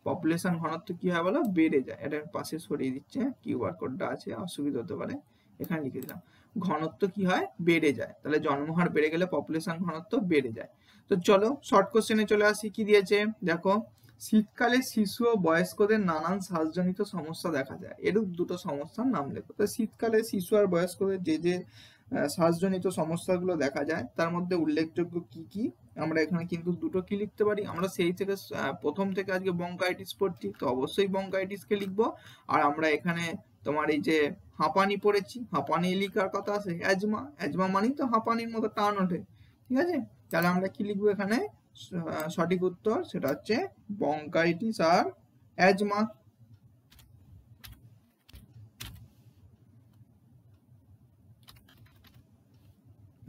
পপুলেশন ঘনত্ব কি হয় বলো, বেড়ে যায়। এটার পাশে সরিয়ে দিচ্ছে, কিউআর কোডটা আছে, অসুবিধা হতে পারে, এখানে লিখে দিলাম ঘনত্ব কি হয়, বেড়ে যায়। তাহলে জন্মহার বেড়ে গেলে পপুলেশন ঘনত্ব বেড়ে যায়। তো চলো শর্ট কোশ্চেনে চলে আসি, কি দিয়েছে দেখো, শীতকালে শিশু ও বয়স্কদের নানান শ্বাসজনিত সমস্যা দেখা যায়, এরূপ দুটো সমস্যার নাম লেখো। তো শীতকালে শিশু আর বয়স্কদের যে যে শ্বাসজনিত সমস্যাগুলো দেখা যায় তার মধ্যে উল্লেখযোগ্য কি কি, আমরা এখানে কিন্তু দুটো কি লিখতে পারি, আমরা সেই থেকে প্রথম থেকে আজকে বঙ্কাইটিস পড়ছি, তো অবশ্যই বঙ্কাইটিসকে লিখবো। আর আমরা এখানে তোমার এই যে হাঁপানি পড়েছি, হাঁপানি লিখার কথা আছে, অ্যাজমা, অ্যাজমা মানেই তো হাঁপানির মতো টান ওঠে। ঠিক আছে, তাহলে আমরা কি লিখবো এখানে, সঠিক উত্তর সেটা হচ্ছে বঙ্কাইটিস আর অ্যাজমা।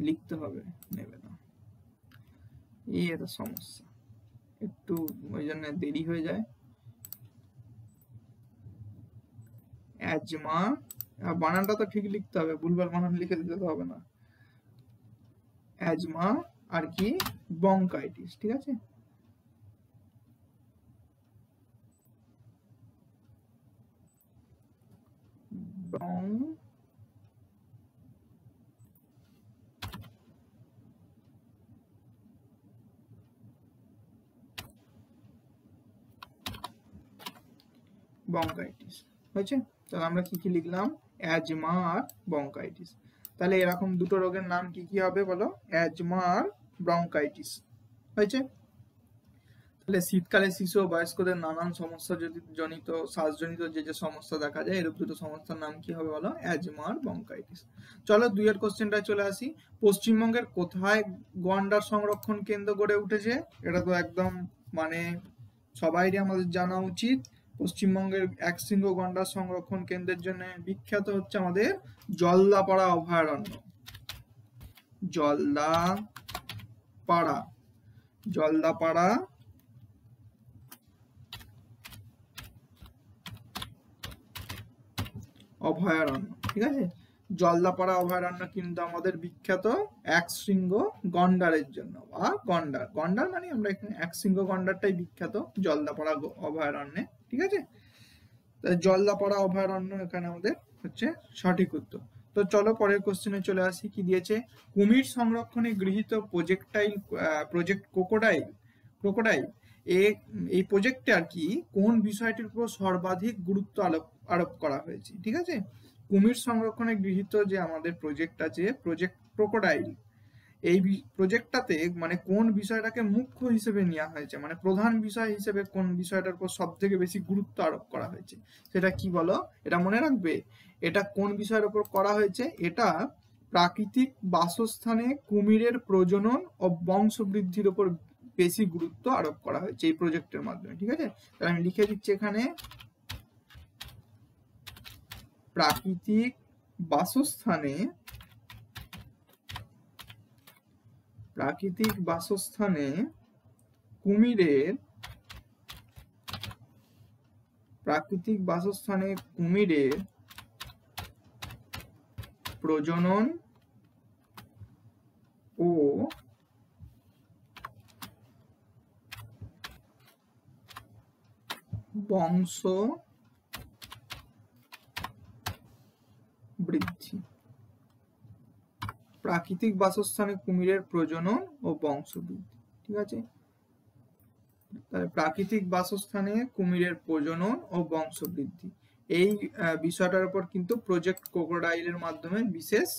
লিখতে হবে, নেবে না, এই একটা সমস্যা, একটু ওই জন্য দেরি হয়ে যায়। অ্যাজমা, বানানটা তো ঠিক লিখতে হবে, ভুলভাল বানান লিখে দিতে তো হবে না। অ্যাজমা আর কি বঙ্কাইটিস। ঠিক আছে, বঙ্কাইটিস হয়েছে। তাহলে আমরা কি কি লিখলাম, অ্যাজমা আর বঙ্কাইটিস। তাহলে এরকম দুটো রোগের নাম কি কি হবে বলো, অ্যাজমা আর ব্রঙ্কাইটিস হয়েছে। তাহলে শীতকালে শিশু ও বয়স্কদের নানান সমস্যা জনিত শ্বাসজনিত যে যে সমস্যা দেখা যায়, এরূপ দুটো সমস্যার নাম কি হবে বলো, অ্যাজমা আর বঙ্কাইটিস। চলো দুইয়ের কোশ্চেনটা চলে আসি, পশ্চিমবঙ্গের কোথায় গন্ডার সংরক্ষণ কেন্দ্র গড়ে উঠেছে? এটা তো একদম মানে সবাইরই আমাদের জানা উচিত। পশ্চিমবঙ্গের একশৃঙ্গ গন্ডার সংরক্ষণ কেন্দ্রের জন্য বিখ্যাত হচ্ছে আমাদের জলদাপাড়া অভয়ারণ্য। জলদাপাড়া অভয়ারণ্য। ঠিক আছে, জলদাপাড়া অভয়ারণ্য কিন্তু আমাদের বিখ্যাত একশৃঙ্গ গন্ডারের জন্য, বা গন্ডার মানে আমরা এখানে একশৃঙ্গ গন্ডারটাই বিখ্যাত জলদাপাড়া অভয়ারণ্যে। ঠিক আছে, জলদাপাড়া অভয়ারণ্য এখানে আমাদের হচ্ছে সঠিক উত্তর। তো চলো পরের কোশ্চেনে চলে আসি, কি দিয়েছে, কুমির সংরক্ষণে গৃহীত প্রজেক্ট ক্রোকোডাইল এই প্রজেক্টে আর কি কোন বিষয়টির উপর সর্বাধিক গুরুত্ব আরোপ করা হয়েছে? ঠিক আছে, কুমির সংরক্ষণে গৃহীত যে আমাদের প্রজেক্ট আছে, প্রজেক্ট ক্রোকোডাইল, এই প্রজেক্টটাতে মানে কোন বিষয়টাকে মুখ্য হিসেবে নেওয়া হয়েছে, মানে প্রধান বিষয় হিসেবে কোন বিষয়টার উপর সব থেকে বেশি গুরুত্ব আরোপ করা হয়েছে, সেটা কি বলো? এটা মনে রাখবে, এটা কোন বিষয়ের উপর করা হয়েছে, এটা প্রাকৃতিক বাসস্থানে কুমিরের প্রজনন ও বংশবৃদ্ধির উপর বেশি গুরুত্ব আরোপ করা হয়েছে এই প্রজেক্টের মাধ্যমে। ঠিক আছে, তাহলে আমি লিখে দিচ্ছি এখানে, প্রাকৃতিক বাসস্থানে কুমিরের প্রজনন ও বংশ বৃদ্ধি, প্রাকৃতিক বাসস্থানে কুমিরের প্রজনন ও বংশবৃদ্ধি। ঠিক আছে, তাহলে প্রাকৃতিক বাসস্থানে কুমিরের প্রজনন ও বংশবৃদ্ধি, এই বিষয়টার উপর কিন্তু প্রজেক্ট ক্রোকোডাইলের মাধ্যমে বিশেষ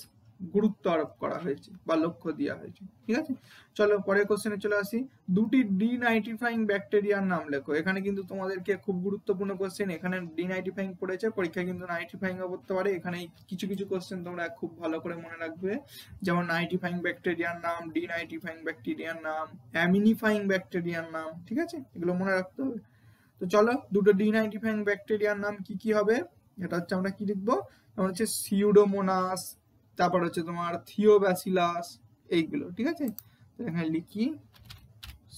গুরুত্ব আরোপ করা হয়েছে বা লক্ষ্য দেওয়া হয়েছে। ঠিক আছে, চলো পরের কোশ্চেনে চলে আসি। দুটি ডিনাইট্রিফাইং ব্যাকটেরিয়ার নাম লেখো। এখানে কিন্তু তোমাদেরকে খুব গুরুত্বপূর্ণ কোশ্চেন, এখানে ডিনাইট্রিফাইং পড়েছে, পরীক্ষা কিন্তু নাইট্রিফাইংও পড়তে পারে। এখানে কিছু কিছু কোশ্চেন তোমরা খুব ভালো করে মনে রাখবে, যেমন নাইট্রিফাইং ব্যাকটেরিয়ার নাম, ডিনাইট্রিফাইং ব্যাকটেরিয়ার নাম, অ্যামিনিফাইং ব্যাকটেরিয়ার নাম। ঠিক আছে, এগুলো মনে রাখতে হবে। তো চলো, দুটো ডিনাইট্রিফাইং ব্যাকটেরিয়ার নাম কি কি হবে, এটা হচ্ছে আমরা কি লিখবো, যেমন হচ্ছে সিউডোমোনাস, তারপর হচ্ছে তোমার থিওব্যাসিলাস, এইগুলো। ঠিক আছে, তো এখানে লিখি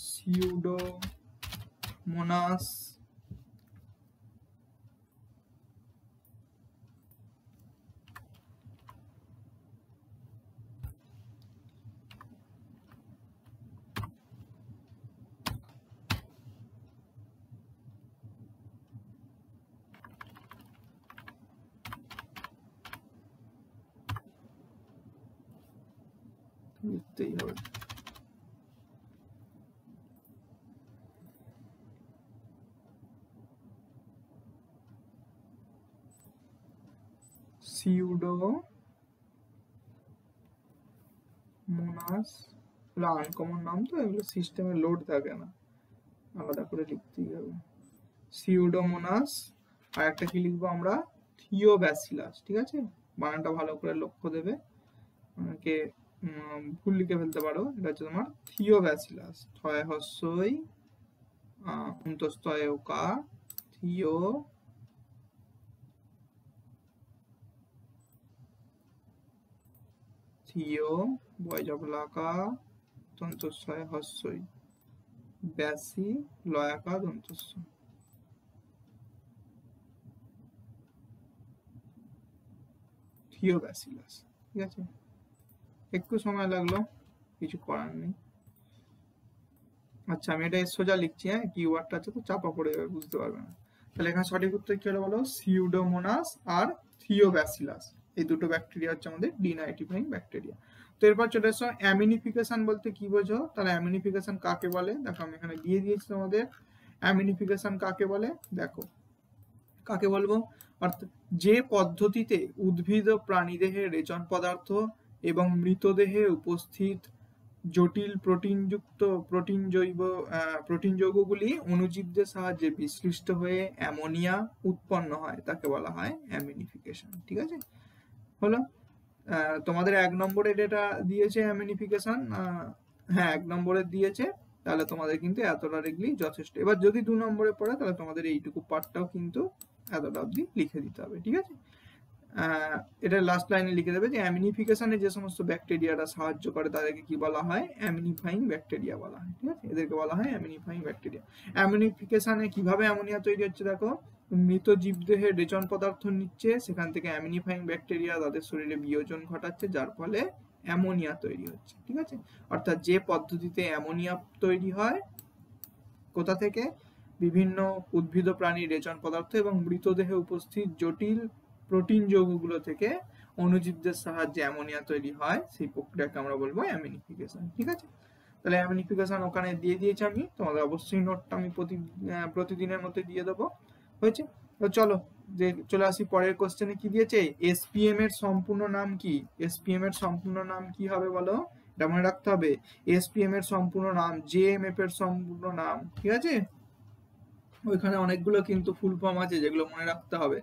সিউডোমোনাস, লিখতেই হবে। সিউডোমোনাস, আনকমন নাম তো, এগুলো সিস্টেমে লোড থাকে না, আলাদা করে লিখতেই হবে। সিউডোমোনাস, আর একটা কি লিখবো আমরা, থিওব্যাসিলাস। ঠিক আছে, বানানটা ভালো করে লক্ষ্য দেবে, অনেকে ভুল লিখে ফেলতে পারো। এটা হচ্ছে তোমার থিওব্যাসিলাস, থয় হস্যই অন্তস্তয় ওকা, থিও থিও বয় জবলাকা দন্তস্বয় হস্যই, ব্যাসি লয়াকা দন্তস্ব। থিওব্যাসিলাস। ঠিক আছে, একটু সময় লাগলো, কিছু করার নেই। আচ্ছা, আমি এটা সোজা লিখছি, হ্যাঁ, কি ওয়ার্ডটা আছে তো চাপা পড়ে যাবে, বুঝতে পারবে না। তাহলে এখানে সঠিক উত্তর কি হলো বলো, সিউডোমোনাস আর থিওব্যাসিলাস, এই দুটো ব্যাকটেরিয়া হচ্ছে আমাদের ডিনাইট্রিফাইং ব্যাকটেরিয়া। তো এরপর চলে এসো, অ্যামিনিফিকেশন বলতে কি বোঝো, তাহলে অ্যামিনিফিকেশন কাকে বলে দেখো, আমি এখানে দিয়ে দিয়েছি তোমাদের। অ্যামিনিফিকেশন কাকে বলে দেখো, কাকে বলবো, অর্থাৎ যে পদ্ধতিতে উদ্ভিদ ও প্রাণীদেহে রেচন পদার্থ এবং মৃতদেহে উপস্থিত জটিল প্রোটিন যৌগগুলি অণুজীবদের সাহায্যে বিশ্লিষ্ট হয়ে অ্যামোনিয়া উৎপন্ন হয়, তাকে বলা হয় অ্যামিনিফিকেশন। ঠিক আছে, হলো। তোমাদের 1 নম্বরের এটা দিয়েছে অ্যামিনিফিকেশন, হ্যাঁ 1 নম্বরের দিয়েছে, তাহলে তোমাদের কিন্তু এতটা লিখলেই যথেষ্ট। এবার যদি 2 নম্বরে পড়ে, তাহলে তোমাদের এইটুকু পার্টটাও কিন্তু এতটা অবধি লিখে দিতে হবে। ঠিক আছে, এটা লাস্ট লাইনে লিখে দেবে যে অ্যামিনিফিকেশনে যে সমস্ত ব্যাকটেরিয়ারা সাহায্য করে তাদেরকে কি বলা হয়, অ্যামিনিফাইং ব্যাকটেরিয়া বলা হয়। ঠিক আছে, এদেরকে বলা হয় অ্যামিনিফাইং ব্যাকটেরিয়া। অ্যামিনিফিকেশনে কিভাবে অ্যামোনিয়া তৈরি হচ্ছে দেখো, মৃত জীবদেহে রেচন পদার্থ নিচ্ছে, সেখান থেকে অ্যামিনিফাইং ব্যাকটেরিয়া তাদের শরীরে বিয়োজন ঘটাচ্ছে, যার ফলে অ্যামোনিয়া তৈরি হচ্ছে। ঠিক আছে, অর্থাৎ যে পদ্ধতিতে অ্যামোনিয়া তৈরি হয়, কোথা থেকে, বিভিন্ন উদ্ভিদ ও প্রাণীর রেচন পদার্থ এবং মৃতদেহে উপস্থিত জটিল প্রোটিন যৌগগুলো থেকে অণুজীবদের সাহায্যে অ্যামোনিয়া তৈরি হয়, সেই প্রক্রিয়াকে আমরা বলবো অ্যামিনিফিকেশন। ঠিক আছে, তাহলে অ্যামিনিফিকেশন ওখানে দিয়ে দিয়েছি আমি, তোমাদের অবশ্যই নোটটা আমি প্রতিদিনের মধ্যে দিয়ে দেবো। হয়েছে, তো চলো যে চলে আসি পরের কোশ্চেনে। কি দিয়েছে, এসপিএম এর সম্পূর্ণ নাম কি, এসপিএম এর সম্পূর্ণ নাম কি হবে বলো, এটা মনে রাখতে হবে। এসপিএম এর সম্পূর্ণ নাম, জেএমএফ এর সম্পূর্ণ নাম। ঠিক আছে, ওইখানে অনেকগুলো কিন্তু ফুল ফর্ম আছে যেগুলো মনে রাখতে হবে।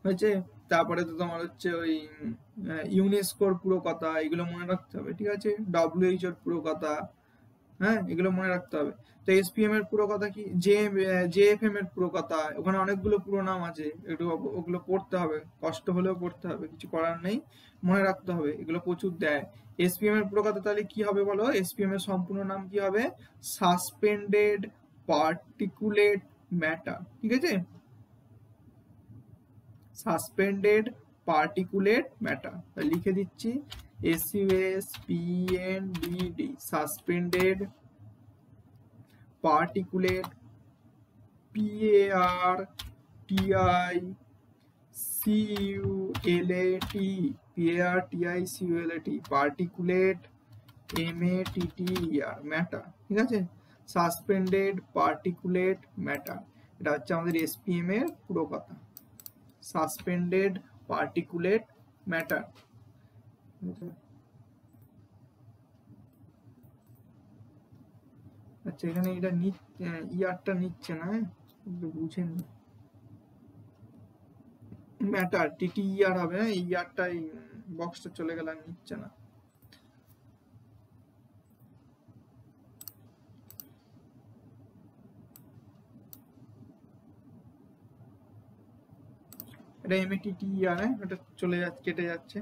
হয়েছে, তারপরে তো তোমার হচ্ছে ওই ইউনেস্কোর পুরো কথা, এগুলো মনে রাখতে হবে। ঠিক আছে, ডব্লিউএইচ এর পুরো কথা, হ্যাঁ, এগুলো মনে রাখতে হবে। তো এসপিএম এর পুরো কথা কি, জেএফএম এর পুরো কথা, ওখানে অনেকগুলো পুরো নাম আছে, একটু ওগুলো পড়তে হবে, কষ্ট হলেও পড়তে হবে, কিছু করার নেই, মনে রাখতে হবে, এগুলো প্রচুর দেয়। এসপিএম এর পুরো কথা তাহলে কি হবে বলো, এসপিএম এর সম্পূর্ণ নাম কি হবে, সাসপেন্ডেড পার্টিকুলেট ম্যাটার। ঠিক আছে, সাসপেন্ডেড পার্টিকুলেট ম্যাটার, লিখে দিচ্ছি SUSPENDD, suspended particulate, PARTICULAT, particulate MATTER, matter. ঠিক আছে, সাসপেন্ডেড পার্টিকুলেট ম্যাটার, এটা হচ্ছে আমাদের এসপিএম এর পুরো কথা, সাসপেন্ডেড পার্টিকুলেট ম্যাটার। আচ্ছা এখানে এটা ইয়ারটা নিচ্ছে না, বুঝে নি। ম্যাটার টিটি ইয়ার হবে না, এই ইয়ারটা এই বক্সটা চলে গেল, নিচ্ছে না। এটা এমএটিটি ইয়ার, এটা চলে যাচ্ছে, কেটে যাচ্ছে,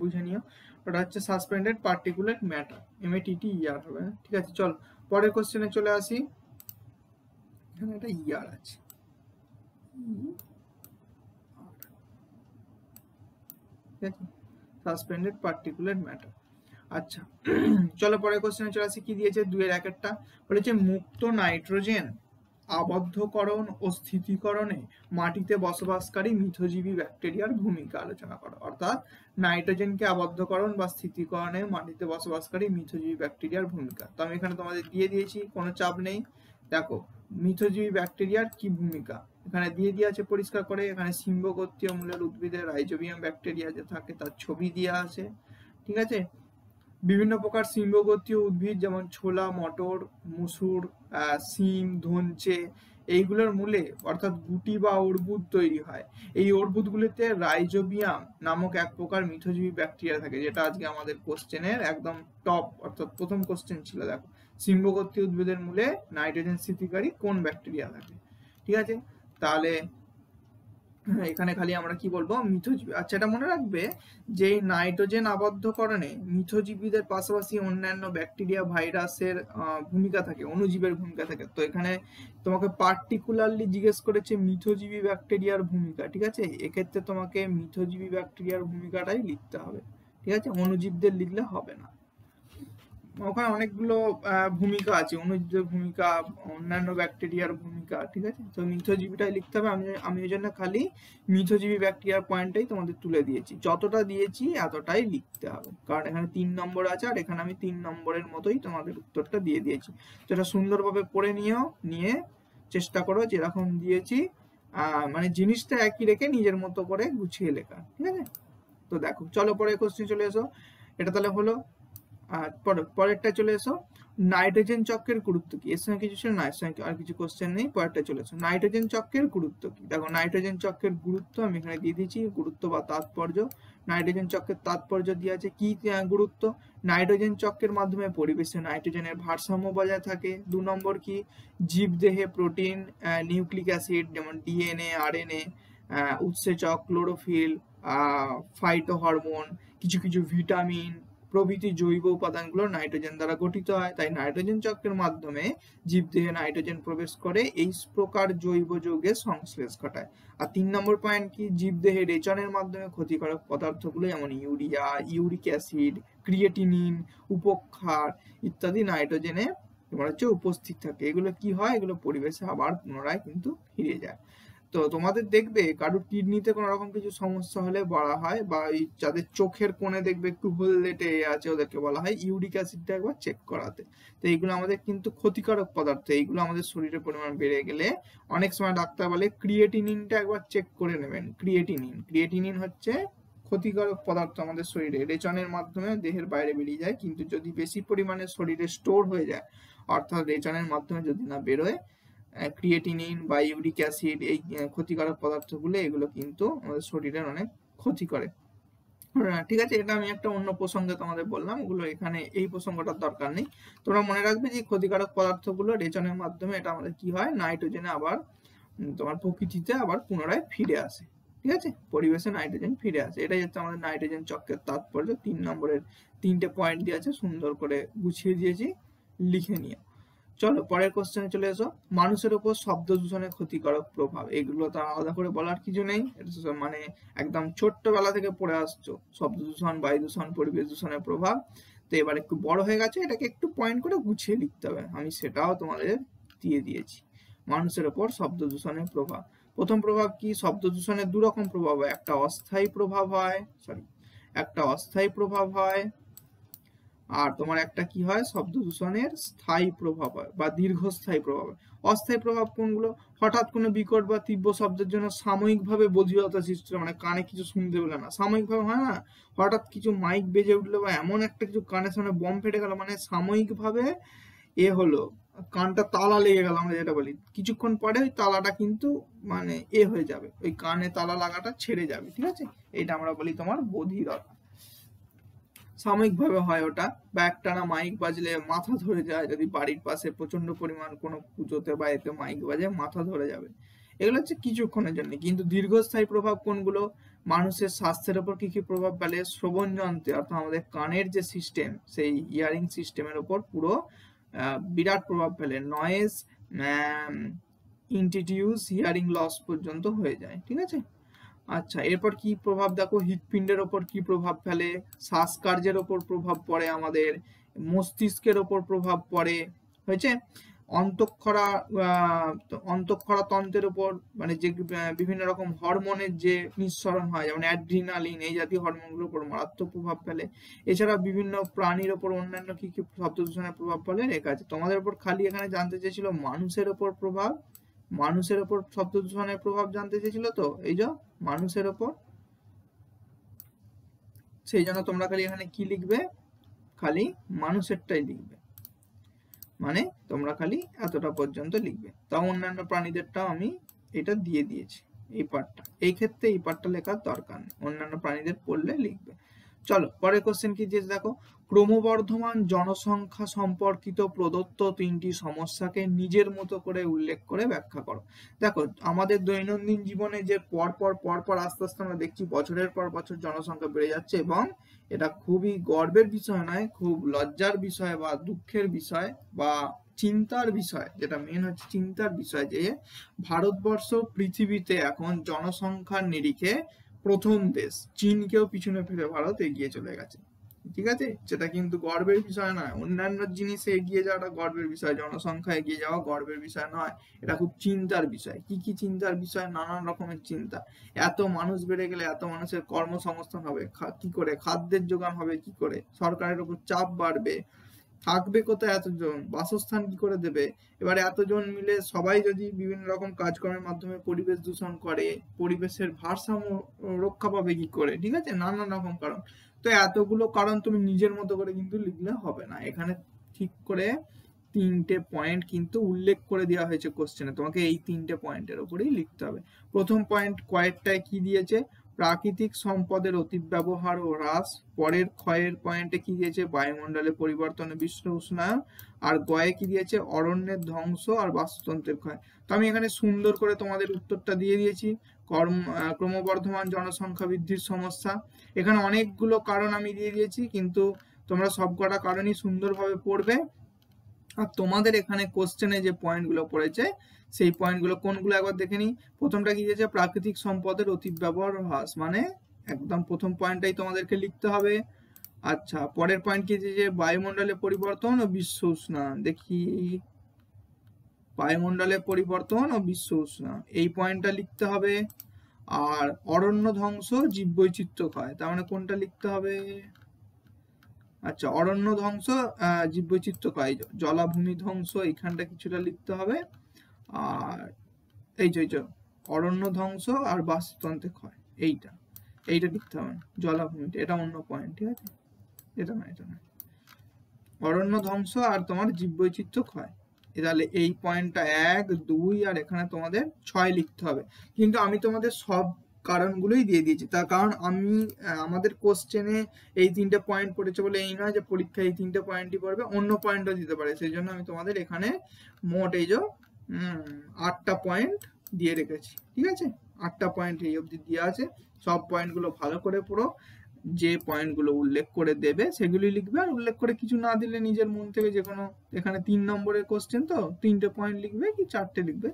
বুঝে নিও। ওটা হচ্ছে সাসপেন্ডেড পার্টিকুলেট ম্যাটার, এমএটিটি ইয়ার হবে। ঠিক আছে, চল পরের কোশ্চেনে চলে আসি। এখানে একটা ইয়ার আছে, ঠিক আছে, সাসপেন্ডেড পার্টিকুলেট ম্যাটার। আচ্ছা চলো পরের কোশ্চেনে চলে আসি। কি দিয়েছে 2-এর 1-টা, বলেছে মুক্ত নাইট্রোজেন আবদ্ধকরণ ও স্থিতিকরণে মাটিতে বসবাসকারী মিথজীবী ব্যাকটেরিয়ার ভূমিকা আলোচনা করো। অর্থাৎ নাইট্রোজেনকে আবদ্ধকরণ বা স্থিতিকরণে মাটিতে বসবাসকারী মিথজীবী ব্যাকটেরিয়ার ভূমিকা। তো আমি এখানে তোমাদের দিয়ে দিয়েছি, কোনো চাপ নেই। দেখো মিথজীবী ব্যাকটেরিয়ার কি ভূমিকা এখানে দিয়ে আছে পরিষ্কার করে। এখানে সিম্বগোত্রীয় মূলের উদ্ভিদের রাইজোবিয়াম ব্যাকটেরিয়া যে থাকে তার ছবি দেওয়া আছে, ঠিক আছে। বিভিন্ন প্রকার সিম্বগোত্রীয় উদ্ভিদ যেমন ছোলা, মটর, মসুর, সিম, ধনচে, এইগুলোর মূলে অর্থাৎ গুটি বা অর্বুদ তৈরি হয়। এই অর্বুদগুলিতে রাইজোবিয়াম নামক এক প্রকার মিথজীবী ব্যাকটেরিয়া থাকে, যেটা আজকে আমাদের কোশ্চেনের একদম টপ অর্থাৎ প্রথম কোশ্চেন ছিল। দেখো সিম্বগোত্রীয় উদ্ভিদের মূলে নাইট্রোজেন স্থিতিকারী কোন ব্যাকটেরিয়া থাকে, ঠিক আছে। তাহলে এখানে খালি আমরা কি বলবো, মিথজীবী। আচ্ছা এটা মনে রাখবে যে নাইট্রোজেন আবদ্ধকরণে মিথজীবীদের পাশাপাশি অন্যান্য ব্যাকটেরিয়া, ভাইরাসের ভূমিকা থাকে, অণুজীবের ভূমিকা থাকে। তো এখানে তোমাকে পার্টিকুলারলি জিজ্ঞেস করেছে মিথজীবী ব্যাকটেরিয়ার ভূমিকা, ঠিক আছে। এক্ষেত্রে তোমাকে মিথজীবী ব্যাকটেরিয়ার ভূমিকাটাই লিখতে হবে, ঠিক আছে, অণুজীবদের লিখলে হবে না। ওখানে অনেকগুলো ভূমিকা আছে, অণুজীবের ভূমিকা, অন্যান্য ব্যাকটেরিয়ার ভূমিকা, ঠিক আছে। তো মিথজীবীটাই লিখতে হবে। আমি ওই জন্য খালি মিথজীবী ব্যাকটেরিয়ার পয়েন্টটাই তোমাদের তুলে দিয়েছি, যতটা দিয়েছি এতটাই লিখতে হবে, কারণ এখানে 3 নম্বর আছে আর এখানে আমি 3 নম্বরের মতোই তোমাদের উত্তরটা দিয়ে দিয়েছি। তো এটা সুন্দরভাবে পড়ে নিয়ে চেষ্টা করো যেরকম দিয়েছি মানে জিনিসটা একই রেখে নিজের মতো করে গুছিয়ে লেখা, ঠিক আছে। তো দেখো চলো পরে কোশ্চেন চলে এসো। এটা তাহলে হলো। পরেরটা চলে এসো, নাইট্রোজেন চক্রের গুরুত্ব কি। এর সঙ্গে কিছু ছিল না, এর সঙ্গে আর কিছু কোশ্চেন নেই। পরেরটা চলে এসো, নাইট্রোজেন চক্রের গুরুত্ব কি। দেখো নাইট্রোজেন চক্রের গুরুত্ব আমি এখানে দিয়ে দিয়েছি, গুরুত্ব বা তাৎপর্য। নাইট্রোজেন চক্রের তাৎপর্য দিয়ে আছে কি গুরুত্ব। নাইট্রোজেন চক্রের মাধ্যমে পরিবেশে নাইট্রোজেনের ভারসাম্য বজায় থাকে। 2 নম্বর কি, জীবদেহে প্রোটিন, নিউক্লিক অ্যাসিড যেমন ডিএনএ, আরএনএ, উৎসেচক, ক্লোরোফিল, ফাইটো হরমোন, কিছু ভিটামিন প্রভৃতি জৈব উপাদানগুলো নাইট্রোজেন দ্বারা গঠিত হয়। তাই নাইট্রোজেন চক্রের মাধ্যমে জীবদেহে নাইট্রোজেন প্রবেশ করে এই প্রকার জৈব যৌগের সংশ্লেষ ঘটায়। আর 3 নম্বর পয়েন্ট কি, জীবদেহে রেচনের মাধ্যমে ক্ষতিকারক পদার্থগুলো যেমন ইউরিয়া, ইউরিক অ্যাসিড, ক্রিয়েটিনিন, উপক্ষার ইত্যাদি নাইট্রোজেনে তোমার হচ্ছে উপস্থিত থাকে। এগুলো কি হয়, এগুলো পরিবেশে আবার পুনরায় কিন্তু ফিরে যায়। তো তোমাদের দেখবে কারোর কিডনিতে কোনো রকম কিছু সমস্যা হলে বলা হয়, বা এই যাদের চোখের কোণে দেখবে একটু হলদেটে আছে ওদেরকে বলা হয় ইউরিক অ্যাসিডটা একবার চেক করাতে। তো এইগুলো আমাদের কিন্তু ক্ষতিকারক পদার্থ, এইগুলো আমাদের শরীরের পরিমাণ বেড়ে গেলে অনেক সময় ডাক্তার বলে ক্রিয়েটিনিনটা একবার চেক করে নেবেন। ক্রিয়েটিনিন হচ্ছে ক্ষতিকারক পদার্থ আমাদের শরীরে, রেচনের মাধ্যমে দেহের বাইরে বেরিয়ে যায়, কিন্তু যদি বেশি পরিমাণে শরীরে স্টোর হয়ে যায় অর্থাৎ রেচনের মাধ্যমে যদি না বেরোয়, ক্রিয়েটিনিন বা ইউরিক অ্যাসিড, এই ক্ষতিকারক পদার্থগুলো এগুলো কিন্তু আমাদের শরীরের অনেক ক্ষতি করে, ঠিক আছে। এটা আমি একটা অন্য প্রসঙ্গে তোমাদের বললাম, ওগুলো এখানে এই প্রসঙ্গটার দরকার নেই। তোমরা মনে রাখবে যে ক্ষতিকারক পদার্থগুলো রেচনের মাধ্যমে এটা আমাদের কি হয়, নাইট্রোজেনে আবার তোমার প্রকৃতিতে আবার পুনরায় ফিরে আসে, ঠিক আছে, পরিবেশে নাইট্রোজেন ফিরে আসে। এটাই হচ্ছে আমাদের নাইট্রোজেন চক্রের তাৎপর্য। 3 নম্বরের 3টে পয়েন্ট দিয়ে আছে, সুন্দর করে গুছিয়ে দিয়েছি, লিখে নিও। চলো পরের কোশ্চেনে চলে এসো, মানুষের উপর শব্দ দূষণের ক্ষতিকারক প্রভাব। এগুলো তো আলাদা করে বলার কিছু নেই, মানে একদম ছোট্টবেলা থেকে পড়ে আসছো, শব্দ দূষণ, বায়ু দূষণ, পরিবেশ দূষণের প্রভাব। তো এবার একটু বড় হয়ে গেছে, এটাকে একটু পয়েন্ট করে গুছিয়ে লিখতে হবে, আমি সেটাও তোমাদের দিয়ে দিয়েছি। মানুষের উপর শব্দ দূষণের প্রভাব। প্রথম প্রভাব কি, শব্দ দূষণের 2 রকম প্রভাব হয়, একটা অস্থায়ী প্রভাব হয়, আর তোমার একটা কি হয়, শব্দ দূষণের স্থায়ী প্রভাব হয় বা দীর্ঘস্থায়ী প্রভাব হয়। অস্থায়ী প্রভাব কোনগুলো, হঠাৎ কোনো বিকট বা তীব্র শব্দের জন্য সাময়িকভাবে বধিরতা সৃষ্টি, মানে কানে কিছু শুনতে পেলে না, সাময়িকভাবে হয় না, হঠাৎ কিছু মাইক বেজে উঠলো বা এমন একটা কিছু কানের সামনে বম ফেটে গেল, মানে সাময়িকভাবে হলো, কানটা তালা লেগে গেল, আমরা যেটা বলি, কিছুক্ষণ পরে ওই তালাটা কিন্তু মানে হয়ে যাবে, ওই কানে তালা লাগাটা ছেড়ে যাবে, ঠিক আছে, এটা আমরা বলি তোমার বধিরতা। সাময়িকভাবে হয় ওটা, বা একটানা মাইক বাজলে মাথা ধরে যায়, যদি বাড়ির পাশে প্রচন্ড পরিমাণ কোনো পুজোতে বা এতে মাইক বাজে মাথা ধরে যাবে, এগুলো হচ্ছে কিছুক্ষণের জন্য। কিন্তু দীর্ঘস্থায়ী প্রভাব কোনগুলো, মানুষের স্বাস্থ্যের উপর কি কি প্রভাব ফেলে, শ্রবণ যন্ত্রে অর্থাৎ আমাদের কানের যে সিস্টেম, সেই ইয়ারিং সিস্টেমের উপর পুরো বিরাট প্রভাব ফেলে, নয়েজ ইন্টিটিউস হিয়ারিং লস পর্যন্ত হয়ে যায়, ঠিক আছে। আচ্ছা, এরপর কি প্রভাব দেখো, হৃৎপিণ্ডের ওপর কি প্রভাব ফেলে, শ্বাসকার্যের ওপর প্রভাব পড়ে, আমাদের মস্তিষ্কের ওপর প্রভাব পড়ে, হয়েছে, অন্তঃক্ষরা অন্তঃক্ষরা তন্ত্রের ওপর, মানে যে বিভিন্ন রকম হরমোনের যে নিঃসরণ হয়, যেমন অ্যাড্রিনালিন, এই জাতীয় হরমোনগুলোর উপর মারাত্মক প্রভাব ফেলে। এছাড়া বিভিন্ন প্রাণীর ওপর অন্যান্য কি কি শব্দ দূষণের প্রভাব ফেলে লেখা আছে তোমাদের উপর, খালি এখানে জানতে চেয়েছিল মানুষের ওপর প্রভাব, মানুষের ওপর শব্দ দূষণের প্রভাব জানতে চেয়েছিল, তো এই যে মানুষের ওপর, সেই জন্য তোমরা খালি এখানে কি লিখবে, খালি মানুষেরটাই লিখবে, মানে তোমরা খালি এতটা পর্যন্ত লিখবে, তাও অন্যান্য প্রাণীদেরটাও আমি এটা দিয়ে দিয়েছি, এই পার্টটা, এই ক্ষেত্রে এই পার্টটা লেখার দরকার নেই, অন্যান্য প্রাণীদের পড়লে লিখবে। চলো পরের কোশ্চেন কি দিয়েছে দেখো, ক্রমবর্ধমান জনসংখ্যা সম্পর্কিত প্রদত্ত তিনটি সমস্যাকে নিজের মতো করে উল্লেখ করে ব্যাখ্যা করো। দেখো আমাদের দৈনন্দিন জীবনে যে পর আস্তে আস্তে আমরা দেখছি বছরের পর বছর জনসংখ্যা বেড়ে যাচ্ছে, এবং এটা খুবই গর্বের বিষয় নয়, খুব লজ্জার বিষয় বা দুঃখের বিষয় বা চিন্তার বিষয়, যেটা মেন হচ্ছে চিন্তার বিষয়, যে ভারতবর্ষ পৃথিবীতে এখন জনসংখ্যার নিরিখে প্রথম দেশ, চীনকেও পিছনে ফেলে ভারত এগিয়ে চলে গেছে, ঠিক আছে, যেটা কিন্তু গর্বের বিষয় নয়, অন্যান্য জিনিসে এগিয়ে যাওয়াটা গর্বের বিষয়, জনসংখ্যা এগিয়ে যাওয়া গর্বের বিষয় নয়, এটা খুব চিন্তার বিষয়। কি কি চিন্তার বিষয়, নানান রকমের চিন্তা, এত মানুষ বেড়ে গেলে এত মানুষের কর্মসংস্থান হবে কি করে, খাদ্যের যোগান হবে কি করে, সরকারের উপর চাপ বাড়বে, থাকবে কোথায় এতজন, বাসস্থান কি করে দেবে, এবারে এতজন মিলে সবাই যদি বিভিন্ন রকম কাজকর্মের মাধ্যমে পরিবেশ দূষণ করে, পরিবেশের ভারসাম্য রক্ষা পাবে কি করে, ঠিক আছে, নানান রকম কারণ। তো এতগুলো কারণ তুমি নিজের মতো করে কিন্তু লিখলে হবে না, এখানে ঠিক করে তিনটে পয়েন্ট কিন্তু উল্লেখ করে দেওয়া হয়েছে কোশ্চেনে, তোমাকে এই তিনটে পয়েন্টের উপরেই লিখতে হবে। প্রথম পয়েন্ট কয়েকটায় কি দিয়েছে, প্রাকৃতিক সম্পদের অতিব্যবহার ও হ্রাস, পরের ক্ষয়ের পয়েন্টে কি দিয়েছে, বায়ুমণ্ডলে পরিবর্তনে বিশ্ব উষ্ণায়ন, আর গয়ে কি দিয়েছে, অরণ্যের ধ্বংস আর বাস্তুতন্ত্রের ক্ষয়। তো আমি এখানে সুন্দর করে তোমাদের উত্তরটা দিয়ে দিয়েছি, ক্রমবর্ধমান জনসংখ্যা বৃদ্ধির সমস্যা, এখানে অনেকগুলো কারণ আমি দিয়ে দিয়েছি, কিন্তু তোমরা সবকটা কারণই সুন্দরভাবে পড়বে। আর তোমাদের এখানে কোশ্চেনে যে পয়েন্টগুলো পড়েছে সেই পয়েন্টগুলো কোনগুলো একবার দেখে নিই। প্রথমটা কি দিয়েছে, প্রাকৃতিক সম্পদের অতিব্যবহার হ্রাস, মানে একদম প্রথম পয়েন্টটাই তোমাদেরকে লিখতে হবে। আচ্ছা, পরের পয়েন্ট কি দিয়েছে, বায়ুমণ্ডলের পরিবর্তন ও বিশ্ব উষ্ণায়ন, দেখি বায়ুমণ্ডলের পরিবর্তন ও বিশ্ব উষ্ণায়ন, এই পয়েন্টটা লিখতে হবে। আর অরণ্য ধ্বংস, জীববৈচিত্র্য ক্ষয়, তার মানে কোনটা লিখতে হবে, আচ্ছা অরণ্য ধ্বংস, জীববৈচিত্র্য ক্ষয়, জলাভূমি ধ্বংস, এইখানটা কিছুটা লিখতে হবে। আর এই যে অরণ্য ধ্বংস আর বাস্তুতন্ত্রের ক্ষয়, এইটা লিখতে হবে, জলাভূমিটা এটা অন্য পয়েন্ট, ঠিক আছে, এটা না, অরণ্য ধ্বংস আর তোমার জীববৈচিত্র্য ক্ষয়, তাহলে এই পয়েন্টটা 1, 2 আর এখানে তোমাদের 6 লিখতে হবে। কিন্তু আমি তোমাদের সব কারণগুলোই দিয়ে দিয়েছি, তার কারণ আমি আমাদের কোশ্চেনে এই তিনটে পয়েন্ট পড়েছে বলে এই নয় যে পরীক্ষায় এই তিনটে পয়েন্টই পড়বে, অন্য পয়েন্টও দিতে পারে, সেই জন্য আমি তোমাদের এখানে মোট এই যে 8টা পয়েন্ট দিয়ে রেখেছি, ঠিক আছে, 8টা পয়েন্ট এই অবধি দেওয়া আছে, সব পয়েন্টগুলো ভালো করে পড়ো, যে পয়েন্টগুলো উল্লেখ করে দেবে সেগুলি লিখবে, আর উল্লেখ করে কিছু না দিলে নিজের মন থেকে যে কোনো, এখানে 3 নম্বরের কোশ্চেন তো 3টে পয়েন্ট লিখবে কি 4টে লিখবে,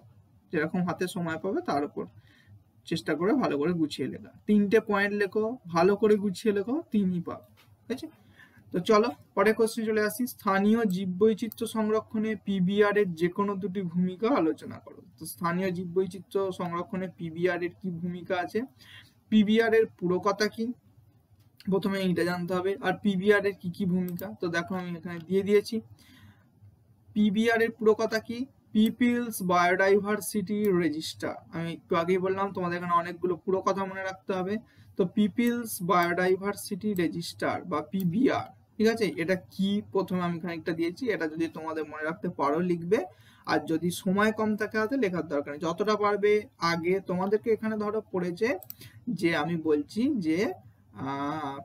যেরকম হাতে সময় পাবে তার উপর চেষ্টা করে ভালো করে গুছিয়ে লেখা, 3টে পয়েন্ট লেখো, ভালো করে গুছিয়ে লেখো, 3ই পাবে, ঠিক আছে। তো চলো পরের কোশ্চেন চলে আসি, স্থানীয় জীববৈচিত্র্য সংরক্ষণে পিবিআর এর যে কোনো দুটি ভূমিকা আলোচনা করো। তো স্থানীয় জীববৈচিত্র্য সংরক্ষণে পিবিআর এর কি ভূমিকা আছে, পিবিআর এর পুরো কথা কি, প্রথমে এইটা জানতে হবে। আর পিবিআর এর কি কি ভূমিকা, তো দেখো আমি এখানে দিয়ে দিয়েছি। পিবিআর এর পুরো কথা কি, পিপলস বায়োডাইভার্সিটি রেজিস্টার। আমি একটু আগেই বললাম তোমাদের এখানে অনেকগুলো পুরো কথা মনে রাখতে হবে। তো পিপলস বায়োডাইভার্সিটি রেজিস্টার বা পিবিআর, ঠিক আছে, এটা কি প্রথমে আমি খানিকটা দিয়েছি, এটা যদি তোমাদের মনে রাখতে পারো লিখবে, আর যদি সময় কম থাকে হাতে লেখার দরকার নেই, যতটা পারবে আগে। তোমাদেরকে এখানে ধরো পড়েছে যে আমি বলছি যে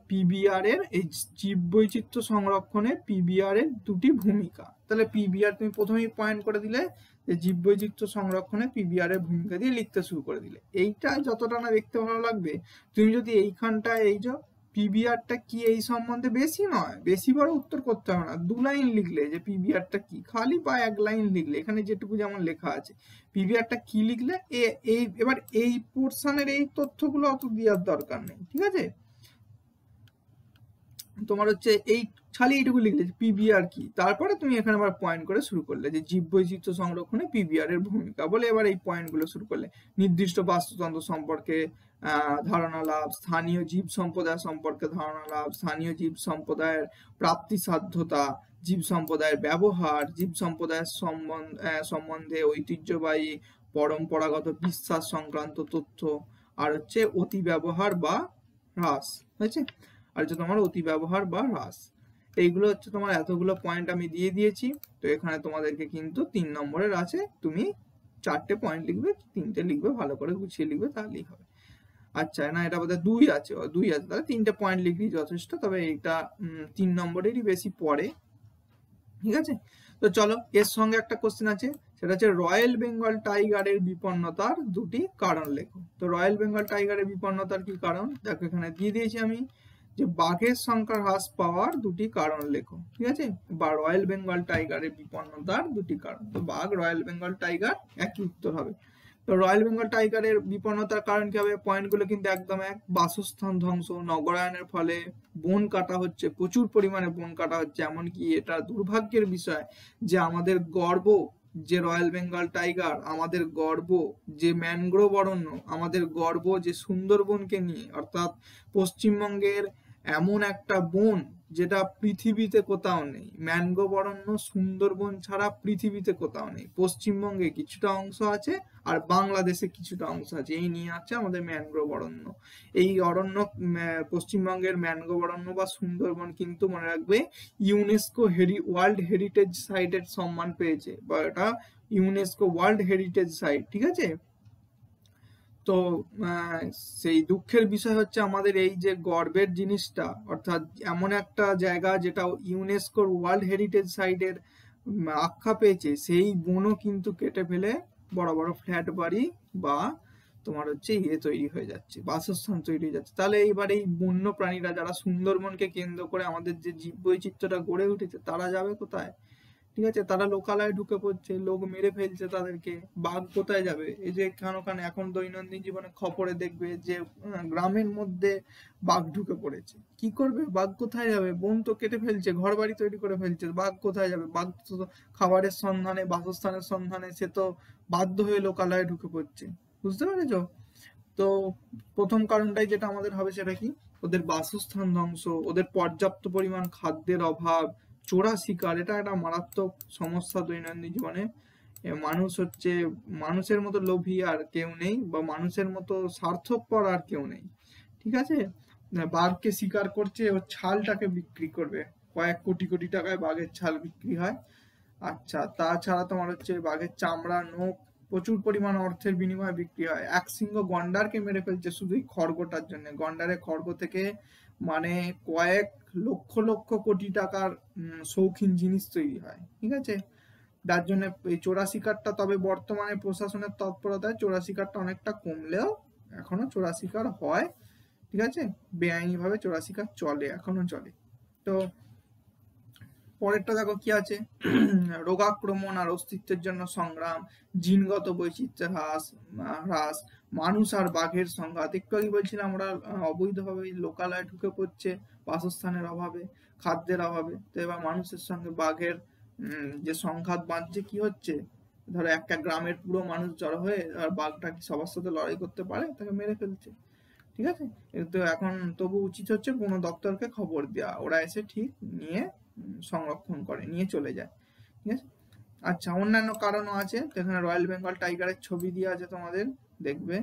পিবিআর এর এই জীববৈচিত্র্য সংরক্ষণে পিবিআর এর দুটি ভূমিকা, তাহলে পিবিআর তুমি প্রথমেই পয়েন্ট করে দিলে যে জীববৈচিত্র্য সংরক্ষণে পিবিআর এর ভূমিকা দিয়ে লিখতে শুরু করে দিলে। এইটা যতটা না দেখতে ভালো লাগবে, তুমি যদি এইখানটায় এই যে পিবিআরটা কি এই সম্বন্ধে বেশি নয়, বেশি বড় উত্তর করতে হবে না, 2 লাইন লিখলে যে পিবিআরটা কি, খালি বা 1 লাইন লিখলে, এখানে যেটুকু যেমন লেখা আছে পিবিআরটা কি লিখলে, এই এবার এই পোর্শনের এই তথ্যগুলো অত দেওয়ার দরকার নেই, ঠিক আছে। তোমার হচ্ছে এই খালি এইটুকু লিখলে যে পিবিআর কি, তারপরে তুমি এখানে আবার পয়েন্ট করে শুরু করলে যে জীববৈচিত্র্য সংরক্ষণে পিবিআর এর ভূমিকা বলে, এবার এই পয়েন্টগুলো শুরু করলে। নির্দিষ্ট বাস্তুতন্ত্র সম্পর্কে ধারণা লাভ, স্থানীয় জীব সম্প্রদায় সম্পর্কে ধারণা লাভ, স্থানীয় জীব সম্প্রদায়ের প্রাপ্তি সাধ্যতা, জীব সম্প্রদায়ের ব্যবহার, জীব সম্প্রদায়ের সম্বন্ধে ঐতিহ্যবাহী পরম্পরাগত বিশ্বাস সংক্রান্ত তথ্য, আর হচ্ছে অতি ব্যবহার বা হ্রাস, হয়েছে। আর হচ্ছে তোমার অতি ব্যবহার বা হ্রাস। এইগুলো হচ্ছে তোমার এতগুলো পয়েন্ট আমি দিয়ে দিয়েছি। তো এখানে তোমাদেরকে কিন্তু 3 নম্বরের আছে, তুমি 4টে পয়েন্ট লিখবে, 3টে লিখবে, ভালো করে গুছিয়ে লিখবে, তাহলেই হবে। আচ্ছা না, এটা বোধহয় 2 আছে, 2 আছে, তাহলে 3টে পয়েন্ট লিখলেই যথেষ্ট। তবে এইটা 3 নম্বরেরই বেশি পড়ে, ঠিক আছে। তো চলো এর সঙ্গে একটা কোশ্চেন আছে, সেটা হচ্ছে রয়্যাল বেঙ্গল টাইগারের বিপন্নতার 2টি কারণ লেখো। তো রয়্যাল বেঙ্গল টাইগারের বিপন্নতার কি কারণ, দেখো এখানে দিয়ে দিয়েছি আমি যে বাঘের সংখ্যা হ্রাস পাওয়ার 2টি কারণ লেখো, ঠিক আছে, বা রয়্যাল বেঙ্গল টাইগারের বিপন্নতার 2টি কারণ। তো বাঘ, রয়্যাল বেঙ্গল টাইগার, একই উত্তর হবে। তো রয়্যাল বেঙ্গল টাইগারের বিপন্নতার কারণ কি হবে, পয়েন্টগুলো কিন্তু একদম এক। বাসস্থান ধ্বংস, নগরায়নের ফলে বন কাটা হচ্ছে, প্রচুর পরিমাণে বন কাটা হচ্ছে, এমনকি এটা দুর্ভাগ্যের বিষয় যে আমাদের গর্ব যে রয়্যাল বেঙ্গল টাইগার, আমাদের গর্ব যে ম্যানগ্রোভ অরণ্য, আমাদের গর্ব যে সুন্দরবনকে নিয়ে, অর্থাৎ পশ্চিমবঙ্গের এমন একটা বন যেটা পৃথিবীতে কোথাও নেই, ম্যানগ্রোভ অরণ্য সুন্দরবন ছাড়া পৃথিবীতে কোথাও নেই, পশ্চিমবঙ্গে কিছুটা অংশ আছে আর বাংলাদেশে কিছুটা অংশ আছে, এই নিয়ে আছে আমাদের ম্যানগ্রোভ অরণ্য। এই অরণ্য পশ্চিমবঙ্গের ম্যানগ্রোভ অরণ্য বা সুন্দরবন কিন্তু মনে রাখবে ইউনেস্কো ওয়ার্ল্ড হেরিটেজ সাইটের সম্মান পেয়েছে, বা এটা ইউনেস্কো ওয়ার্ল্ড হেরিটেজ সাইট, ঠিক আছে। তো সেই দুঃখের বিষয় হচ্ছে আমাদের এই যে গর্বের জিনিসটা, অর্থাৎ এমন একটা জায়গা যেটা ইউনেস্কোর ওয়ার্ল্ড হেরিটেজ সাইটের আখ্যা পেয়েছে, সেই বনও কিন্তু কেটে ফেলে বড় বড় ফ্ল্যাট বাড়ি বা তোমার হচ্ছে তৈরি হয়ে যাচ্ছে, বাসস্থান তৈরি হয়ে যাচ্ছে। তাহলে এইবার এই বন্য প্রাণীরা যারা সুন্দরবনকে কেন্দ্র করে আমাদের যে জীববৈচিত্র্যটা গড়ে উঠেছে, তারা যাবে কোথায়, ঠিক আছে, তারা লোকালয়ে ঢুকে পড়ছে, লোক মেরে ফেলছে তাদেরকে, বাঘ কোথায় যাবে। এই যে ওখানে এখন দৈনন্দিন জীবনে খবরে দেখবে যে গ্রামের মধ্যে বাঘ ঢুকে পড়েছে, কি করবে, বাঘ কোথায় যাবে, বন তো কেটে ফেলছে, ঘর বাড়ি তৈরি করে ফেলছে, বাঘ কোথায় যাবে, বাঘ তো খাবারের সন্ধানে, বাসস্থানের সন্ধানে সে তো বাধ্য হয়ে লোকালয়ে ঢুকে পড়ছে, বুঝতে পেরেছো। তো প্রথম কারণটাই যেটা আমাদের হবে সেটা কি, ওদের বাসস্থান ধ্বংস, ওদের পর্যাপ্ত পরিমাণ খাদ্যের অভাব, চোরা শিকার, এটা একটা মারাত্মক সমস্যা দৈনন্দিন জীবনে। মানুষ হচ্ছে, মানুষের মতো লোভী আর কেউ নেই, বা মানুষের মতো স্বার্থপর আর কেউ নেই, ঠিক আছে। বাঘকে শিকার করছে, ওর ছালটাকে বিক্রি করবে, কয়েক কোটি কোটি টাকায় বাঘের ছাল বিক্রি হয়। আচ্ছা, তাছাড়া তোমার হচ্ছে বাঘের চামড়া, নখ প্রচুর পরিমাণ অর্থের বিনিময়ে বিক্রি হয়। এক সিংহ গন্ডারকে মেরে ফেলছে শুধুই খড়গটার জন্য, গন্ডারের খড়গ থেকে মানে কয়েক লক্ষ লক্ষ কোটি টাকার শৌখিন জিনিস তৈরি হয়, ঠিক আছে। যার জন্য এই চোরা শিকারটা, তবে বর্তমানে প্রশাসনের তৎপরতায় চোরা শিকারটা অনেকটা কমলেও এখনো চোরা শিকার হয়, ঠিক আছে, বেআইনি ভাবে চোরা শিকার চলে, এখনো চলে। তো পরেরটা দেখো কি আছে, রোগাক্রমণ আর অস্তিত্বের জন্য সংগ্রাম, জিনগত বৈচিত্র্যের হ্রাস, মানুষ আর বাঘের সংঘাত। একটু আগে বলছিলাম আমরা অবৈধভাবে লোকালয়ে ঢুকে পড়ছে বাসস্থানের অভাবে, খাদ্যের অভাবে। তো এবার মানুষের সঙ্গে বাঘের যে সংঘাত বাঁধছে, কি হচ্ছে, ধরো একটা গ্রামের পুরো মানুষ জড়ো হয়ে আর বাঘটা কি সবার সাথে লড়াই করতে পারে, তাকে মেরে ফেলছে। ঠিক আছে। তো এখন তবু উচিত হচ্ছে বন দপ্তরকে খবর দেওয়া, ওরা এসে ঠিক নিয়ে সংরক্ষণ করে, নিয়ে চলে যায়। ঠিক আছে। আচ্ছা, অন্যান্য কারণও আছে। তো এখানে রয়্যাল বেঙ্গল টাইগারের ছবি দিয়ে আছে তোমাদের, দেখবে।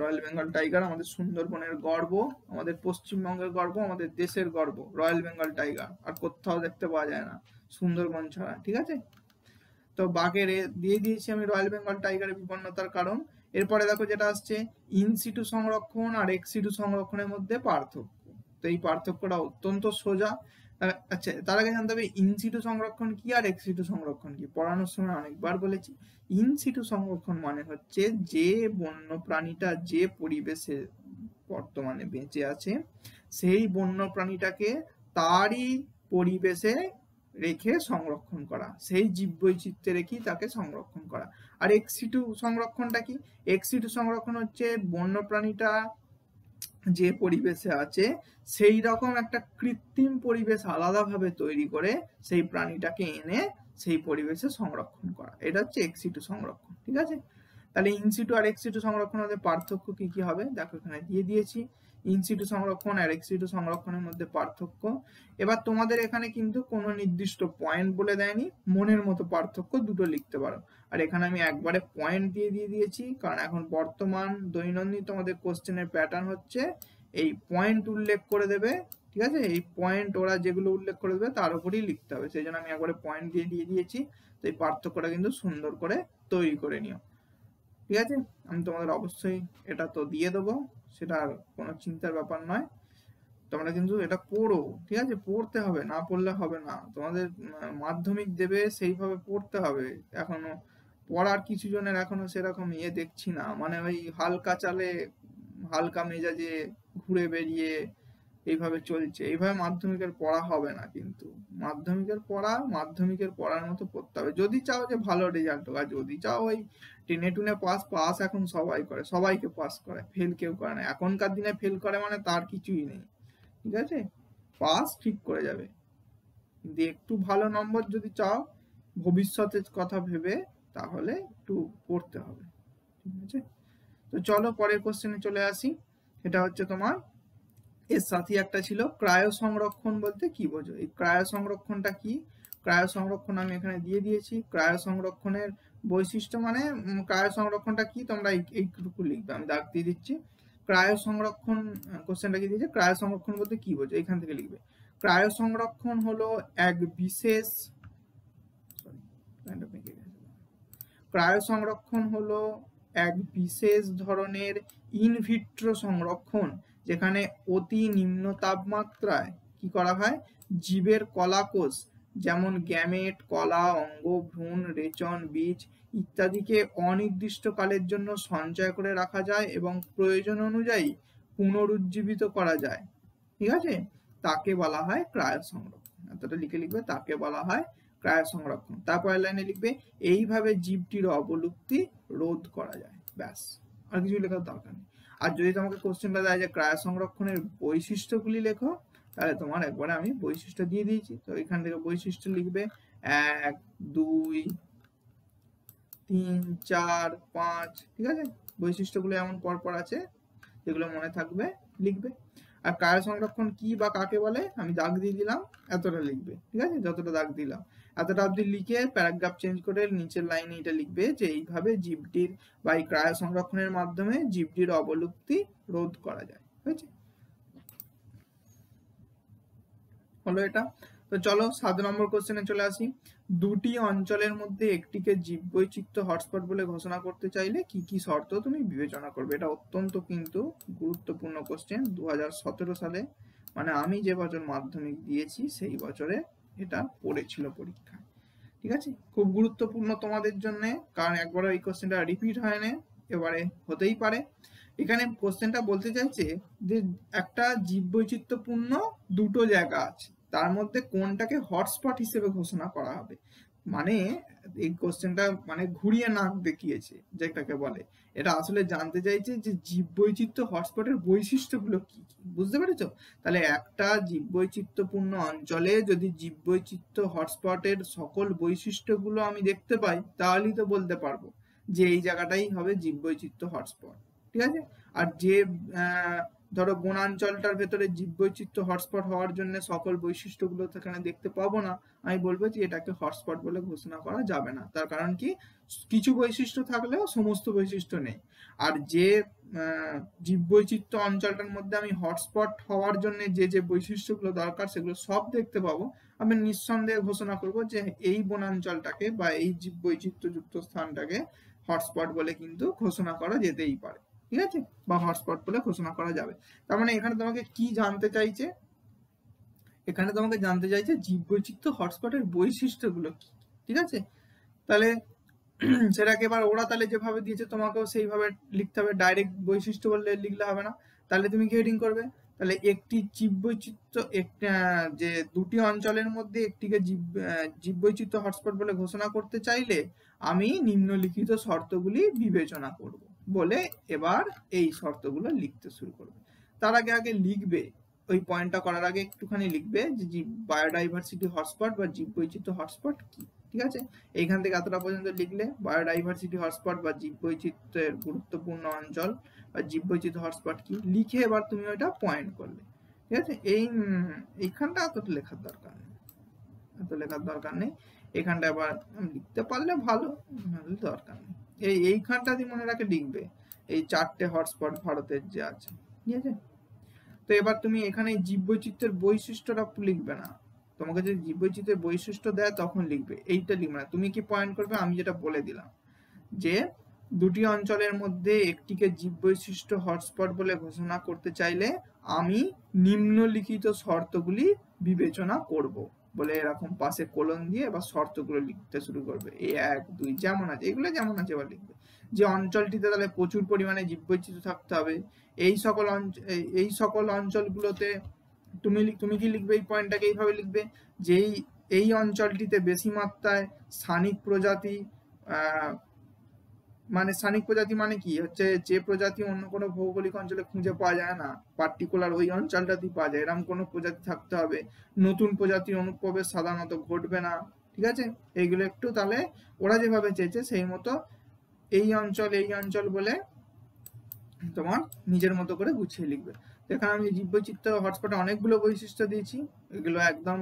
রয়্যাল বেঙ্গল টাইগার আমাদের সুন্দরবনের গর্ব, আমাদের পশ্চিমবঙ্গের গর্ব, আমাদের দেশের গর্ব। রয়্যাল বেঙ্গল টাইগার আর কোথাও দেখতে পাওয়া যায় না সুন্দরবন ছাড়া। ঠিক আছে। তো বাঘের দিয়ে দিয়েছি আমি রয়্যাল বেঙ্গল টাইগারের বিপন্নতার কারণ। এরপরে দেখো যেটা আসছে, ইনসিটু সংরক্ষণ আর এক্সিটু সংরক্ষণের মধ্যে পার্থক্য। তো এই পার্থক্যটা অত্যন্ত সোজা। আচ্ছা, তার আগে জানতে হবে ইনসিটু সংরক্ষণ কি আর এক্সিটু সংরক্ষণ কি। পড়ানোর সময় অনেকবার বলেছি। ইনসিটু সংরক্ষণ মানে হচ্ছে যে বন্য প্রাণীটা যে পরিবেশে বর্তমানে বেঁচে আছে সেই বন্য প্রাণীটাকে তারই পরিবেশে রেখে সংরক্ষণ করা, সেই জীববৈচিত্র্যে রেখেই তাকে সংরক্ষণ করা। আর এক্সিটু সংরক্ষণটা কি? এক্সিটু সংরক্ষণ হচ্ছে বন্য প্রাণীটা যে পরিবেশে আছে সেই রকম একটা কৃত্রিম পরিবেশ আলাদাভাবে তৈরি করে সেই প্রাণীটাকে এনে সেই পরিবেশে সংরক্ষণ করা, এটা হচ্ছে এক্সিটু সংরক্ষণ। ঠিক আছে। তাহলে ইনসিটু আর এক্সিটু সংরক্ষণের মধ্যে পার্থক্য কি কি হবে দেখো, এখানে দিয়ে দিয়েছি। ইনসিটু সংরক্ষণ আর এক্সিটু সংরক্ষণের মধ্যে পার্থক্য। এবার তোমাদের এখানে কিন্তু কোনো নির্দিষ্ট পয়েন্ট বলে দেয়নি, মনের মতো পার্থক্য দুটো লিখতে পারো। আর এখানে আমি একবারে পয়েন্ট দিয়ে দিয়েছি, কারণ এখন বর্তমান দৈনন্দিন তোমাদের কোশ্চেনের প্যাটার্ন হচ্ছে এই পয়েন্ট উল্লেখ করে দেবে। ঠিক আছে। এই পয়েন্ট ওরা যেগুলো উল্লেখ করে দেবে তার উপরেই লিখতে হবে, সেই জন্য আমি একবারে পয়েন্ট দিয়ে দিয়েছি। তো এই পার্থক্যটা কিন্তু সুন্দর করে তৈরি করে নিও। ঠিক আছে। আমি তোমাদের অবশ্যই এটা তো দিয়ে দেবো, সেটা আর কোনো চিন্তার ব্যাপার নয়। তোমরা কিন্তু এটা পড়ো। ঠিক আছে। পড়তে হবে, না পড়লে হবে না। তোমাদের মাধ্যমিক দেবে, সেইভাবে পড়তে হবে। এখনো পড়ার কিছু জনের এখনো সেরকম দেখছি না, মানে ওই হালকা চালে হালকা মেজাজে ঘুরে বেরিয়ে এইভাবে চলছে। এইভাবে মাধ্যমিকের পড়া হবে না কিন্তু। মাধ্যমিকের পড়ার মতো পড়তে হবে যদি চাও যে ভালো রেজাল্ট হোক। আর যদি চাও ওই টেনে টুনে পাস এখন সবাই করে, সবাইকে পাস করে, ফেল কেউ করে না। এখনকার দিনে ফেল করে মানে তার কিছুই নেই। ঠিক আছে। পাস ঠিক করে যাবে, কিন্তু একটু ভালো নম্বর যদি চাও ভবিষ্যতের কথা ভেবে, তাহলে একটু পড়তে হবে। ঠিক আছে। তো চলো পরের কোশ্চেনে চলে আসি। এটা হচ্ছে তোমার এর সাথে একটা ছিল ক্রায়ো সংরক্ষণ বলতে কি বোঝো। এই ক্রায়ো সংরক্ষণটা কি? ক্রায়ো সংরক্ষণ আমি এখানে দিয়ে দিয়েছি। ক্রায়ো সংরক্ষণের বৈশিষ্ট্য মানে ক্রায়ো সংরক্ষণটা কি তোমরা এইটুকু লিখবে, আমি দাগ দিয়ে দিচ্ছি। ক্রায়ো সংরক্ষণ কোশ্চেনটা কি দিয়েছে, ক্রায়ো সংরক্ষণ বলতে কি বোঝো এখান থেকে লিখবে। ক্রায়ো সংরক্ষণ হলো এক বিশেষ ক্রায়ো সংরক্ষণ হলো এক বিশেষ ধরনের ইনভিট্রো সংরক্ষণ, যেখানে অতি নিম্ন তাপমাত্রায় কি করা হয়, জীবের কলাকোষ যেমন গ্যামেট, কলা, অঙ্গ, ভ্রূণ, রেচন, বীজ ইত্যাদিকে অনির্দিষ্টকালের জন্য সঞ্চয় করে রাখা যায় এবং প্রয়োজন অনুযায়ী পুনরুজ্জীবিত করা যায়। ঠিক আছে। তাকে বলা হয় ক্রায়ো সংরক্ষণ। এতটা লিখবে, তাকে বলা হয় ক্রায়ো সংরক্ষণ। তারপরের লাইনে লিখবে এইভাবে জীবটির অবলুপ্তি রোধ করা যায়। ব্যাস, আর কিছু লেখার দরকার নেই। আর যদি তোমাকে কোশ্চেনটা দেয় যে ক্রায়ো সংরক্ষণের বৈশিষ্ট্যগুলি লেখো, তাহলে তোমার একবারে আমি বৈশিষ্ট্য দিয়ে দিয়েছি। তো এখান থেকে বৈশিষ্ট্য লিখবে 1, 2, 3, 4, 5। ঠিক আছে। বৈশিষ্ট্যগুলো এমন পরপর আছে, যেগুলো মনে থাকবে লিখবে। আর ক্রায়ো সংরক্ষণ কি বা কাকে বলে আমি দাগ দিয়ে দিলাম, এতটা লিখবে। ঠিক আছে। যতটা দাগ দিলাম এতটা অবধি লিখে প্যারাগ্রাফ চেঞ্জ করে নিচের লাইনে এটা লিখবে যে এইভাবে জীবটির বা এই ক্রায়ো সংরক্ষণের মাধ্যমে জীবটির অবলুপ্তি রোধ করা যায়। হয়েছে? হলো এটা। তো চলো 7 নম্বর কোশ্চেনে চলে আসি। দুটি অঞ্চলের মধ্যে একটিকে জীববৈচিত্র্য হটস্পট বলে ঘোষণা করতে চাইলে কি কি শর্ত তুমি বিবেচনা করবে। এটা অত্যন্ত কিন্তু গুরুত্বপূর্ণ কোশ্চেন। 2017 সালে, মানে আমি যে বছর মাধ্যমিক দিয়েছি সেই বছরে এটা পড়েছিল পরীক্ষায়। ঠিক আছে। খুব গুরুত্বপূর্ণ তোমাদের জন্য, কারণ একবার এই কোশ্চেনটা রিপিট হয় না, এবারে হতেই পারে। এখানে কোশ্চেনটা বলতে চাইছে যে একটা জীববৈচিত্র্যপূর্ণ দুটো জায়গা আছে, তার মধ্যে কোনটাকে হটস্পট হিসেবে ঘোষণা করা হবে। মানে এই কোশ্চেনটা মানে ঘুরিয়ে নাক দেখিয়েছে যেটাকে বলে। এটা আসলে জানতে চাইছে যে জীববৈচিত্র্য হটস্পটের বৈশিষ্ট্যগুলো কি কি। বুঝতে পেরেছো? তাহলে একটা জীববৈচিত্র্যপূর্ণ অঞ্চলে যদি জীববৈচিত্র্য হটস্পটের সকল বৈশিষ্ট্যগুলো আমি দেখতে পাই, তাহলেই তো বলতে পারবো যে এই জায়গাটাই হবে জীববৈচিত্র্য হটস্পট। ঠিক আছে। আর যে ধরো বনাঞ্চলটার ভেতরে জীববৈচিত্র্য হটস্পট হওয়ার জন্য সকল বৈশিষ্ট্যগুলো সেখানে দেখতে পাবো না, আমি বলবো যে এটাকে হটস্পট বলে ঘোষণা করা যাবে না। তার কারণ কি, কিছু বৈশিষ্ট্য থাকলেও সমস্ত বৈশিষ্ট্য নেই। আর যে জীববৈচিত্র্য অঞ্চলটার মধ্যে আমি হটস্পট হওয়ার জন্য যে যে বৈশিষ্ট্যগুলো দরকার সেগুলো সব দেখতে পাবো, আমি নিঃসন্দেহে ঘোষণা করব যে এই বনাঞ্চলটাকে বা এই জীববৈচিত্র্যযুক্ত স্থানটাকে হটস্পট বলে কিন্তু ঘোষণা করা যেতেই পারে, ঠিক আছে, বা হটস্পট বলে ঘোষণা করা যাবে। তার মানে এখানে তোমাকে কি জানতে চাইছে, এখানে তোমাকে জানতে চাইছে জীববৈচিত্র্য হটস্পটের বৈশিষ্ট্যগুলো কি, ঠিক আছে। তাহলে সেটাকে এবার ওরা তাহলে যেভাবে দিয়েছে তোমাকেও সেইভাবে লিখতে হবে, ডাইরেক্ট বৈশিষ্ট্য বললে লিখলে হবে না। তাহলে তুমি কি হেডিং করবে, তাহলে একটি জীববৈচিত্র্য যে দুটি অঞ্চলের মধ্যে একটিকে জীববৈচিত্র্য হটস্পট বলে ঘোষণা করতে চাইলে আমি নিম্নলিখিত শর্তগুলি বিবেচনা করব বলে এবার এই শর্তগুলো লিখতে শুরু করবে। তার আগে লিখবে, ওই পয়েন্টটা করার আগে একটুখানি লিখবে যে বায়োডাইভার্সিটি হটস্পট বা জীববৈচিত্র্য হটস্পট কি, ঠিক আছে। এইখান থেকে এতটা পর্যন্ত লিখলে বায়োডাইভার্সিটি হটস্পট বা জীববৈচিত্র্যের গুরুত্বপূর্ণ অঞ্চল বা জীববৈচিত্র্য হটস্পট কি লিখে এবার তুমি ওইটা পয়েন্ট করলে, ঠিক আছে। এইখানটা এত লেখার দরকার নেই, এখানটা আবার লিখতে পারলে ভালো, দরকার নেই। এইখানটা দিয়ে মনে রাখে লিখবে এই 4টে হটস্পট ভারতের যে আছে, ঠিক আছে। তো এবার তুমি এখানে জীববৈচিত্র্যের বৈশিষ্ট্যটা লিখবে না, তোমাকে যদি জীববৈচিত্র্যের বৈশিষ্ট্য দেয় তখন লিখবে, এইটা লিখবে না। তুমি কি পয়েন্ট করবে, আমি যেটা বলে দিলাম যে দুটি অঞ্চলের মধ্যে একটিকে জীববৈশিষ্ট্য হটস্পট বলে ঘোষণা করতে চাইলে আমি নিম্নলিখিত শর্তগুলি বিবেচনা করব বলে এরকম পাশে কোলন দিয়ে এবার শর্তগুলো লিখতে শুরু করবে, এই 1 2 যেমন আছে এগুলো যেমন আছে এবার লিখবে। যে অঞ্চলটিতে তাহলে প্রচুর পরিমাণে জীববৈচিত্র্য থাকতে হবে, এই সকল অঞ্চলগুলোতে তুমি কি লিখবে, এই পয়েন্টটাকে এইভাবে লিখবে যে এই অঞ্চলটিতে বেশি মাত্রায় স্থানিক প্রজাতি, মানে স্থানিক প্রজাতি মানে কি হচ্ছে, যে প্রজাতি অন্য কোনো ভৌগোলিক অঞ্চলে খুঁজে পাওয়া যায় না, পার্টিকুলার ওই অঞ্চলটাতেই পাওয়া যায়, এরকম কোনো প্রজাতি থাকতে হবে। নতুন প্রজাতির অনুপ্রবেশ সাধারণত ঘটবে না, ঠিক আছে। এইগুলো একটু তাহলে ওরা যেভাবে চেয়েছে সেই মতো এই অঞ্চল বলে তোমার নিজের মতো করে গুছিয়ে লিখবে। এখানে আমি জীববৈচিত্র্য হটস্পটে অনেকগুলো বৈশিষ্ট্য দিয়েছি, এগুলো একদম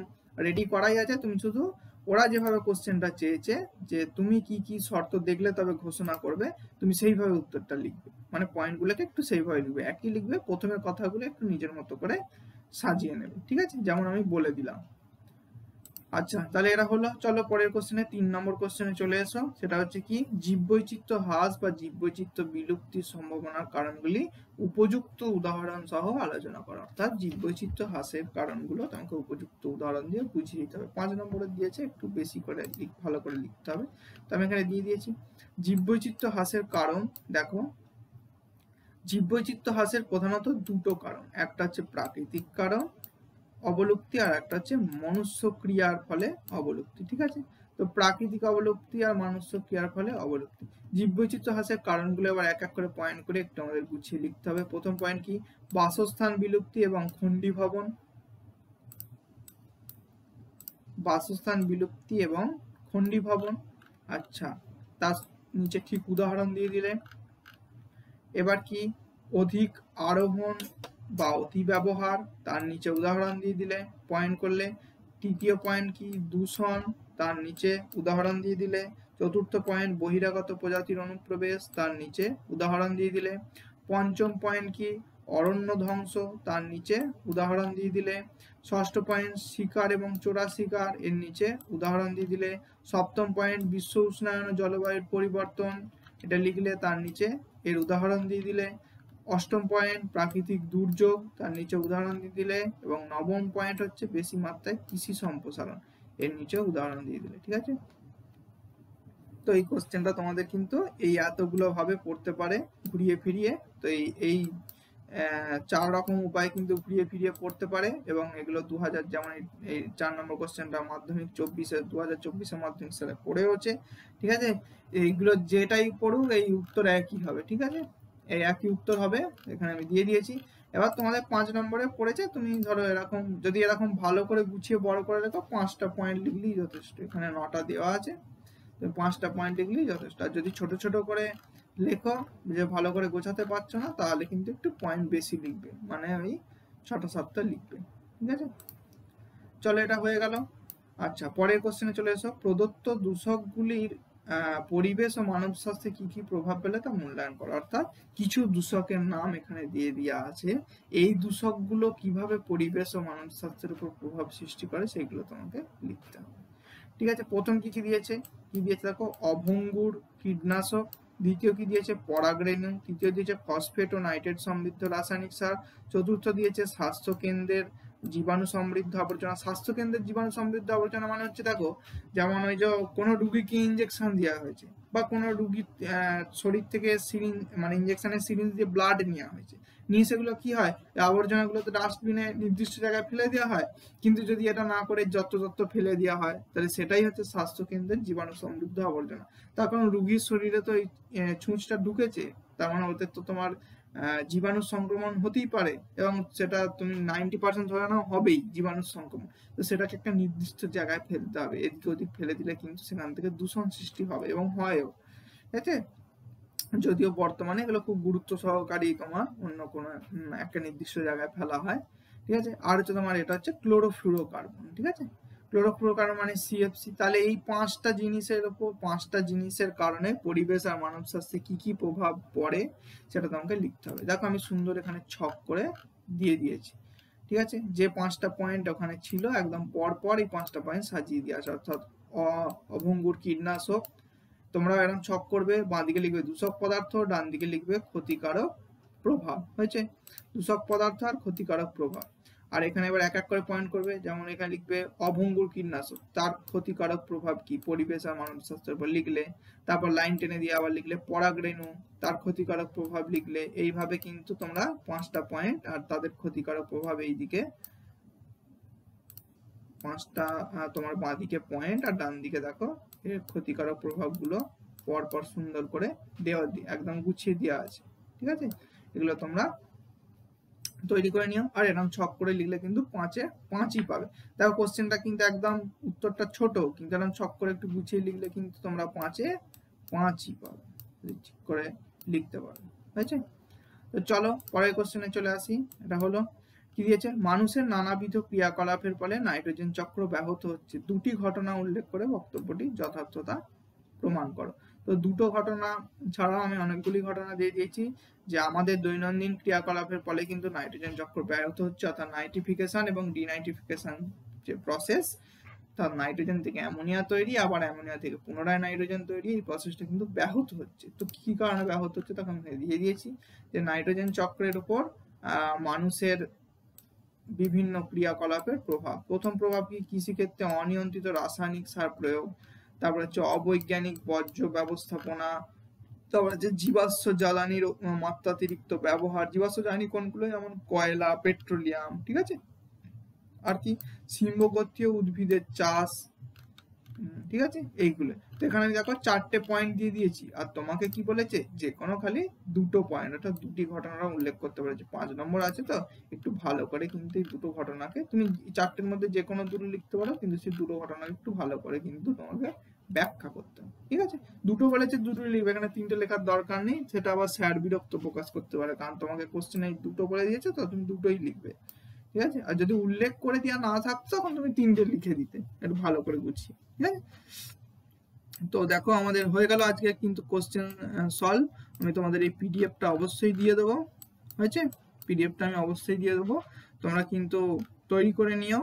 রেডি করাই আছে, তুমি শুধু ওরা যেভাবে কোশ্চেনটা চেয়েছে যে তুমি কি কি শর্ত দেখলে তবে ঘোষণা করবে, তুমি সেইভাবে উত্তরটা লিখবে, মানে পয়েন্টগুলোকে একটু সেইভাবে লিখবে, একই লিখবে, প্রথমের কথাগুলো একটু নিজের মতো করে সাজিয়ে নেবে, ঠিক আছে, যেমন আমি বলে দিলাম। আচ্ছা, তাহলে এরা হলো। চলো পরের কোশ্চেনে 3 নম্বর কোশ্চেনে চলে এসো। সেটা হচ্ছে কি, জীববৈচিত্র্য হ্রাস বা জীববৈচিত্র্য বিলুপ্তির সম্ভাবনার কারণগুলি উপযুক্ত উদাহরণ সহ আলোচনা করা। অর্থাৎ জীববৈচিত্র্য হ্রাসের কারণগুলো তোমাকে উপযুক্ত উদাহরণ দিয়ে বুঝিয়ে দিতে হবে। 5 নম্বরে দিয়েছে, একটু বেশি করে ভালো করে লিখতে হবে। তো আমি এখানে দিয়ে দিয়েছি জীববৈচিত্র্য হ্রাসের কারণ। দেখো, জীববৈচিত্র্য হ্রাসের প্রধানত দুটো কারণ, একটা হচ্ছে প্রাকৃতিক কারণ অবলুপ্তি, আর একটা হচ্ছে মনুষ্য ক্রিয়ার ফলে অবলুপ্তি, ঠিক আছে। তো প্রাকৃতিক অবলুপ্তি আর মনুষ্য ক্রিয়ার ফলে অবলুপ্তি। জীববৈচিত্র্য হ্রাসের কারণগুলো এবার এক এক করে পয়েন্ট করে একটু আমাদের গুছিয়ে লিখতে হবে। প্রথম পয়েন্ট কি, বাসস্থান বিলুপ্তি এবং খণ্ডীভবন। বাসস্থান বিলুপ্তি এবং খণ্ডীভবন, আচ্ছা, তার নিচে ঠিক উদাহরণ দিয়ে দিলে। এবার কি, অধিক আরোহণ বা অতি ব্যবহার, তার নিচে উদাহরণ দিয়ে দিলে পয়েন্ট করলে। তৃতীয় পয়েন্ট কি, দূষণ, তার নিচে উদাহরণ দিয়ে দিলে। চতুর্থ পয়েন্ট, বহিরাগত প্রজাতির অনুপ্রবেশ, তার নিচে উদাহরণ দিয়ে দিলে। পঞ্চম পয়েন্ট কি, অরণ্য ধ্বংস, তার নিচে উদাহরণ দিয়ে দিলে। ষষ্ঠ পয়েন্ট, শিকার এবং চোরা শিকার, এর নিচে উদাহরণ দিয়ে দিলে। সপ্তম পয়েন্ট, বিশ্ব উষ্ণায়ন ও জলবায়ুর পরিবর্তন, এটা লিখলে তার নিচে এর উদাহরণ দিয়ে দিলে। অষ্টম পয়েন্ট, প্রাকৃতিক দুর্যোগ, তার নিচে উদাহরণ দিয়ে দিলে। এবং নবম পয়েন্ট হচ্ছে বেশি মাত্রায় কৃষি সম্প্রসারণ, এর নিচে উদাহরণ দিয়ে দিলে, ঠিক আছে। তো এই কোশ্চেনটা তোমাদের কিন্তু এই এতগুলো ভাবে পড়তে পারে ঘুরিয়ে ফিরিয়ে। তো এই 4 রকম উপায় কিন্তু ঘুরিয়ে ফিরিয়ে পড়তে পারে, এবং এগুলো 2000, যেমন এই 4 নম্বর কোশ্চেনটা মাধ্যমিক 2024 মাধ্যমিক স্যারে পড়েওছে, ঠিক আছে। এইগুলো যেটাই পড়ুক এই উত্তর একই হবে, ঠিক আছে, এই একই উত্তর হবে, এখানে আমি দিয়ে দিয়েছি। এবার তোমাদের 5 নম্বরে পড়েছে, তুমি ধরো এরকম যদি এরকম ভালো করে গুছিয়ে বড় করে রেখো, 5টা পয়েন্ট লিখলেই যথেষ্ট। এখানে 9টা দেওয়া আছে, 5টা পয়েন্ট লিখলেই যথেষ্ট। আর যদি ছোট ছোট করে লেখো, যে ভালো করে গোছাতে পারছো না তাহলে কিন্তু একটু পয়েন্ট বেশি লিখবে, মানে ওই 6টা 7টা লিখবে। ঠিক আছে, চলো এটা হয়ে গেল। আচ্ছা, পরের কোশ্চেনে চলে এসো। প্রদত্ত দূষকগুলির পরিবেশ ও মানব স্বাস্থ্যে কি কি প্রভাব ফেলে তা মূল্যায়ন করো। অর্থাৎ কিছু দূষকের নাম এখানে দিয়ে দেওয়া আছে, এই দূষকগুলো কিভাবে পরিবেশ ও মানব স্বাস্থ্যের উপর প্রভাব সৃষ্টি করে সেগুলো তোমাকে লিখতে হবে। ঠিক আছে, প্রথম কি কি দিয়েছে, দেখো অভঙ্গুর কীটনাশক, দ্বিতীয় কি দিয়েছে পরাগরেণু, তৃতীয় দিয়েছে ফসফেট ও নাইট্রেট সমৃদ্ধ রাসায়নিক সার, চতুর্থ দিয়েছে স্বাস্থ্য কেন্দ্রের জীবাণু সমৃদ্ধ আবর্জনা। স্বাস্থ্য কেন্দ্রের জীবাণু সমৃদ্ধ আবর্জনা মানে হচ্ছে দেখো, যেমন ওই যে কোনো রুগীকে ইঞ্জেকশন দেওয়া হয়েছে বা কোনো রুগীর শরীর থেকে সিরিঞ্জ মানে ইঞ্জেকশনের সিরিঞ্জ দিয়ে ব্লাড নেওয়া হয়েছে, নিয়ে সেগুলো কি হয়, আবর্জনাগুলো তো ডাস্টবিনে নির্দিষ্ট জায়গায় ফেলে দেওয়া হয়। কিন্তু যদি এটা না করে যত্র ফেলে দেওয়া হয় তাহলে সেটাই হচ্ছে স্বাস্থ্য কেন্দ্রের জীবাণু সমৃদ্ধ আবর্জনা। তার কারণ রুগীর শরীরে তো এই ছুঁচটা ঢুকেছে, তার মানে ওদের তো তোমার জীবাণু সংক্রমণ হতেই পারে, এবং সেটা তুমি 90% ধরে নাও হবেই জীবাণু সংক্রমণ। তো সেটাকে একটা নির্দিষ্ট জায়গায় ফেলতে হবে, এদিকে ওদিক ফেলে দিলে কিন্তু সেখান থেকে দূষণ সৃষ্টি হবে এবং হয়ও। ঠিক আছে, যদিও বর্তমানে এগুলো খুব গুরুত্ব সহকারী তোমার অন্য কোনো একটা নির্দিষ্ট জায়গায় ফেলা হয়। ঠিক আছে, আর হচ্ছে তোমার এটা হচ্ছে ক্লোরোফ্লুরোকার্বন। ঠিক আছে, ক্লোরোফ্লুরোকার্বন মানে সিএফসি। তাহলে এই 5টা জিনিসের উপর 5টা জিনিসের কারণে পরিবেশ আর মানব স্বাস্থ্যে কি কি প্রভাব পড়ে সেটা তোমাকে লিখতে হবে। দেখো আমি সুন্দর এখানে ছক করে দিয়ে দিয়েছি। ঠিক আছে, যে 5টা পয়েন্ট ওখানে ছিল একদম পর পর এই 5টা পয়েন্ট সাজিয়ে দিয়ে আসে। অর্থাৎ অভঙ্গুর কীটনাশক, তোমরা এরকম ছক করবে, বাঁ দিকে লিখবে দূষক পদার্থ, ডান দিকে লিখবে ক্ষতিকারক প্রভাব। হয়েছে, দূষক পদার্থ আর ক্ষতিকারক প্রভাব। আর এখানে এবার এক এক করে পয়েন্ট করবে, যেমন এখানে লিখবে অভঙ্গুর কীটনাশক, তার ক্ষতিকারক প্রভাব কি পরিবেশ আর মানব স্বাস্থ্যের উপর লিখলে, তারপর লাইন টেনে দিয়ে আবার লিখলে পরাগরেণু, তার ক্ষতিকারক প্রভাব লিখলে। এইভাবে কিন্তু তোমরা 5টা পয়েন্ট আর তাদের ক্ষতিকারক প্রভাব এইদিকে 5টা তোমার বাঁ দিকে পয়েন্ট আর ডান দিকে দেখো এর ক্ষতিকারক প্রভাবগুলো পরপর সুন্দর করে দেওয়া একদম গুছিয়ে দেওয়া আছে। ঠিক আছে, এগুলো তোমরা তৈরি করে নিও, আর এরকম ছক করে লিখলে কিন্তু 5-এ 5ই পাবে। দেখো কোশ্চেনটা কিন্তু একদম উত্তরটা ছোট, কিন্তু এরকম ছক করে একটু গুছিয়ে লিখলে কিন্তু তোমরা 5-এ 5ই পাবে, ঠিক করে লিখতে পারবে। হয়েছে, তো চলো পরের কোশ্চেনে চলে আসি। এটা হলো কি দিয়েছে, মানুষের নানাবিধ ক্রিয়াকলাপের ফলে নাইট্রোজেন চক্র ব্যাহত হচ্ছে, দুটি ঘটনা উল্লেখ করে বক্তব্যটি যথার্থতা প্রমাণ করো। তো দুটো ঘটনা ছাড়াও আমি অনেকগুলি ঘটনা দিয়ে দিয়েছি যে আমাদের দৈনন্দিন ক্রিয়াকলাপের ফলে কিন্তু নাইট্রোজেন চক্র ব্যাহত হচ্ছে, অর্থাৎ নাইট্রিফিকেশন এবং ডিনাইট্রিফিকেশন যে প্রসেস, তার নাইট্রোজেন থেকে অ্যামোনিয়া তৈরি, আবার অ্যামোনিয়া থেকে পুনরায় নাইট্রোজেন তৈরি, এই প্রসেসটা কিন্তু ব্যাহত হচ্ছে। তো কি কারণে ব্যাহত হচ্ছে তখন দিয়ে দিয়েছি যে নাইট্রোজেন চক্রের উপর মানুষের বিভিন্ন ক্রিয়াকলাপের প্রভাব। প্রথম প্রভাব কি, কৃষিক্ষেত্রে অনিয়ন্ত্রিত রাসায়নিক সার প্রয়োগ, তারপরে হচ্ছে অবৈজ্ঞানিক বর্জ্য ব্যবস্থাপনা, তারপরে হচ্ছে জীবাশ্ম জ্বালানির মাত্রাতিরিক্ত ব্যবহার। জীবাশ্ম জ্বালানি কোনগুলো, যেমন কয়লা, পেট্রোলিয়াম। ঠিক আছে, আর কি সিম্বগোত্রীয় উদ্ভিদের চাষ। ঠিক আছে, এইগুলো। তো এখানে দেখো 4টে পয়েন্ট দিয়ে দিয়েছি, আর তোমাকে কি বলেছে যে কোনো খালি 2টো পয়েন্ট অর্থাৎ 2টি ঘটনা উল্লেখ করতে পেরেছে। 5 নম্বর আছে, তো একটু ভালো করে কিন্তু এই 2টো ঘটনাকে তুমি 4টের মধ্যে যে কোনো 2টো লিখতে পারো, কিন্তু সেই 2টো ঘটনাকে একটু ভালো করে কিন্তু তোমাকে ব্যাখ্যা করতে হবে। ঠিক আছে, 2টো বলেছে 2টো লিখবে, এখানে 3টে লেখার দরকার নেই, সেটা আবার স্যার বিরক্ত প্রকাশ করতে পারে, কারণ তোমাকে কোশ্চেনে 2টো বলে দিয়েছে তো তুমি 2টোই লিখবে। ঠিক আছে, আর যদি উল্লেখ করে দেওয়া না থাকতো তখন তুমি 3টে লিখে দিতে একটু ভালো করে গুছিয়ে। ঠিক আছে, তো দেখো আমাদের হয়ে গেল আজকে কিন্তু কোশ্চেন সলভ। আমি তোমাদের এই পিডিএফটা অবশ্যই দিয়ে দেবো। হয়েছে, পিডিএফটা আমি অবশ্যই দিয়ে দেবো, তোমরা কিন্তু তৈরি করে নিও,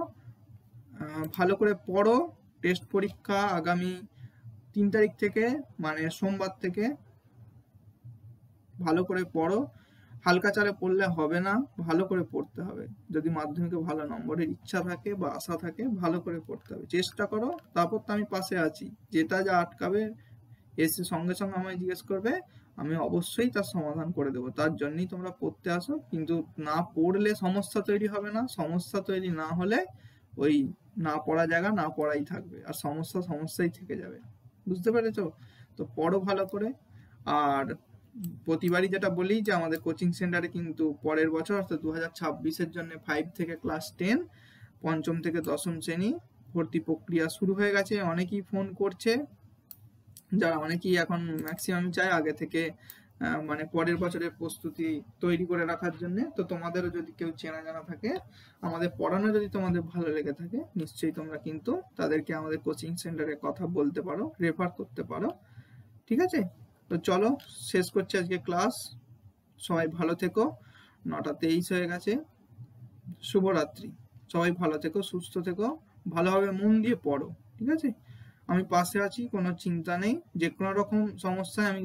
ভালো করে পড়ো। টেস্ট পরীক্ষা আগামী 3 তারিখ থেকে, মানে সোমবার থেকে। ভালো করে পড়ো, হালকা চালে পড়লে হবে না, ভালো করে পড়তে হবে। যদি মাধ্যমিকে ভালো নম্বরের ইচ্ছা থাকে বা আশা থাকে, ভালো করে পড়তে হবে, চেষ্টা করো। তারপর তো আমি পাশে আছি, যেটা যা আটকাবে এসে সঙ্গে সঙ্গে আমায় জিজ্ঞেস করবে, আমি অবশ্যই তার সমাধান করে দেবো। তার জন্যই তোমরা পড়তে আসো, কিন্তু না পড়লে সমস্যা তৈরি হবে না, সমস্যা তৈরি না হলে ওই না পড়া জায়গা না পড়াই থাকবে, আর সমস্যাই থেকে যাবে। বুঝতে পেরেছো? তো পড়ো ভালো করে। আর প্রতিবারই যেটা বলি যে আমাদের কোচিং সেন্টারে কিন্তু পরের বছর অর্থাৎ 2026-এর জন্য 5 থেকে ক্লাস 10, পঞ্চম থেকে দশম শ্রেণী ভর্তি প্রক্রিয়া শুরু হয়ে গেছে। অনেকেই ফোন করছে, যারা অনেকেই এখন ম্যাক্সিমাম চায় আগে থেকে মানে পরের বছরের প্রস্তুতি তৈরি করে রাখার জন্য। তো তোমাদেরও যদি কেউ চেনা জানা থাকে, আমাদের পড়ানো যদি তোমাদের ভালো লেগে থাকে, নিশ্চয়ই তোমরা কিন্তু তাদেরকে আমাদের কোচিং সেন্টারে কথা বলতে পারো, রেফার করতে পারো। ঠিক আছে, তো চলো শেষ করছি আজকে ক্লাস। সবাই ভালো থেকো। 9:23 হয়ে গেছে। শুভরাত্রি। সবাই ভালো থেকো, সুস্থ থেকো, ভালোভাবে মন দিয়ে পড়ো। ঠিক আছে, আমি পাশে আছি, কোনো চিন্তা নেই। যে কোনো রকম সমস্যায় আমি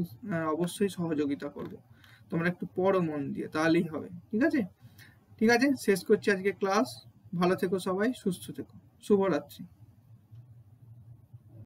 অবশ্যই সহযোগিতা করব। তোমরা একটু পড়ো মন দিয়ে, তাহলেই হবে। ঠিক আছে, ঠিক আছে, শেষ করছি আজকে ক্লাস। ভালো থেকো সবাই, সুস্থ থেকো। শুভরাত্রি।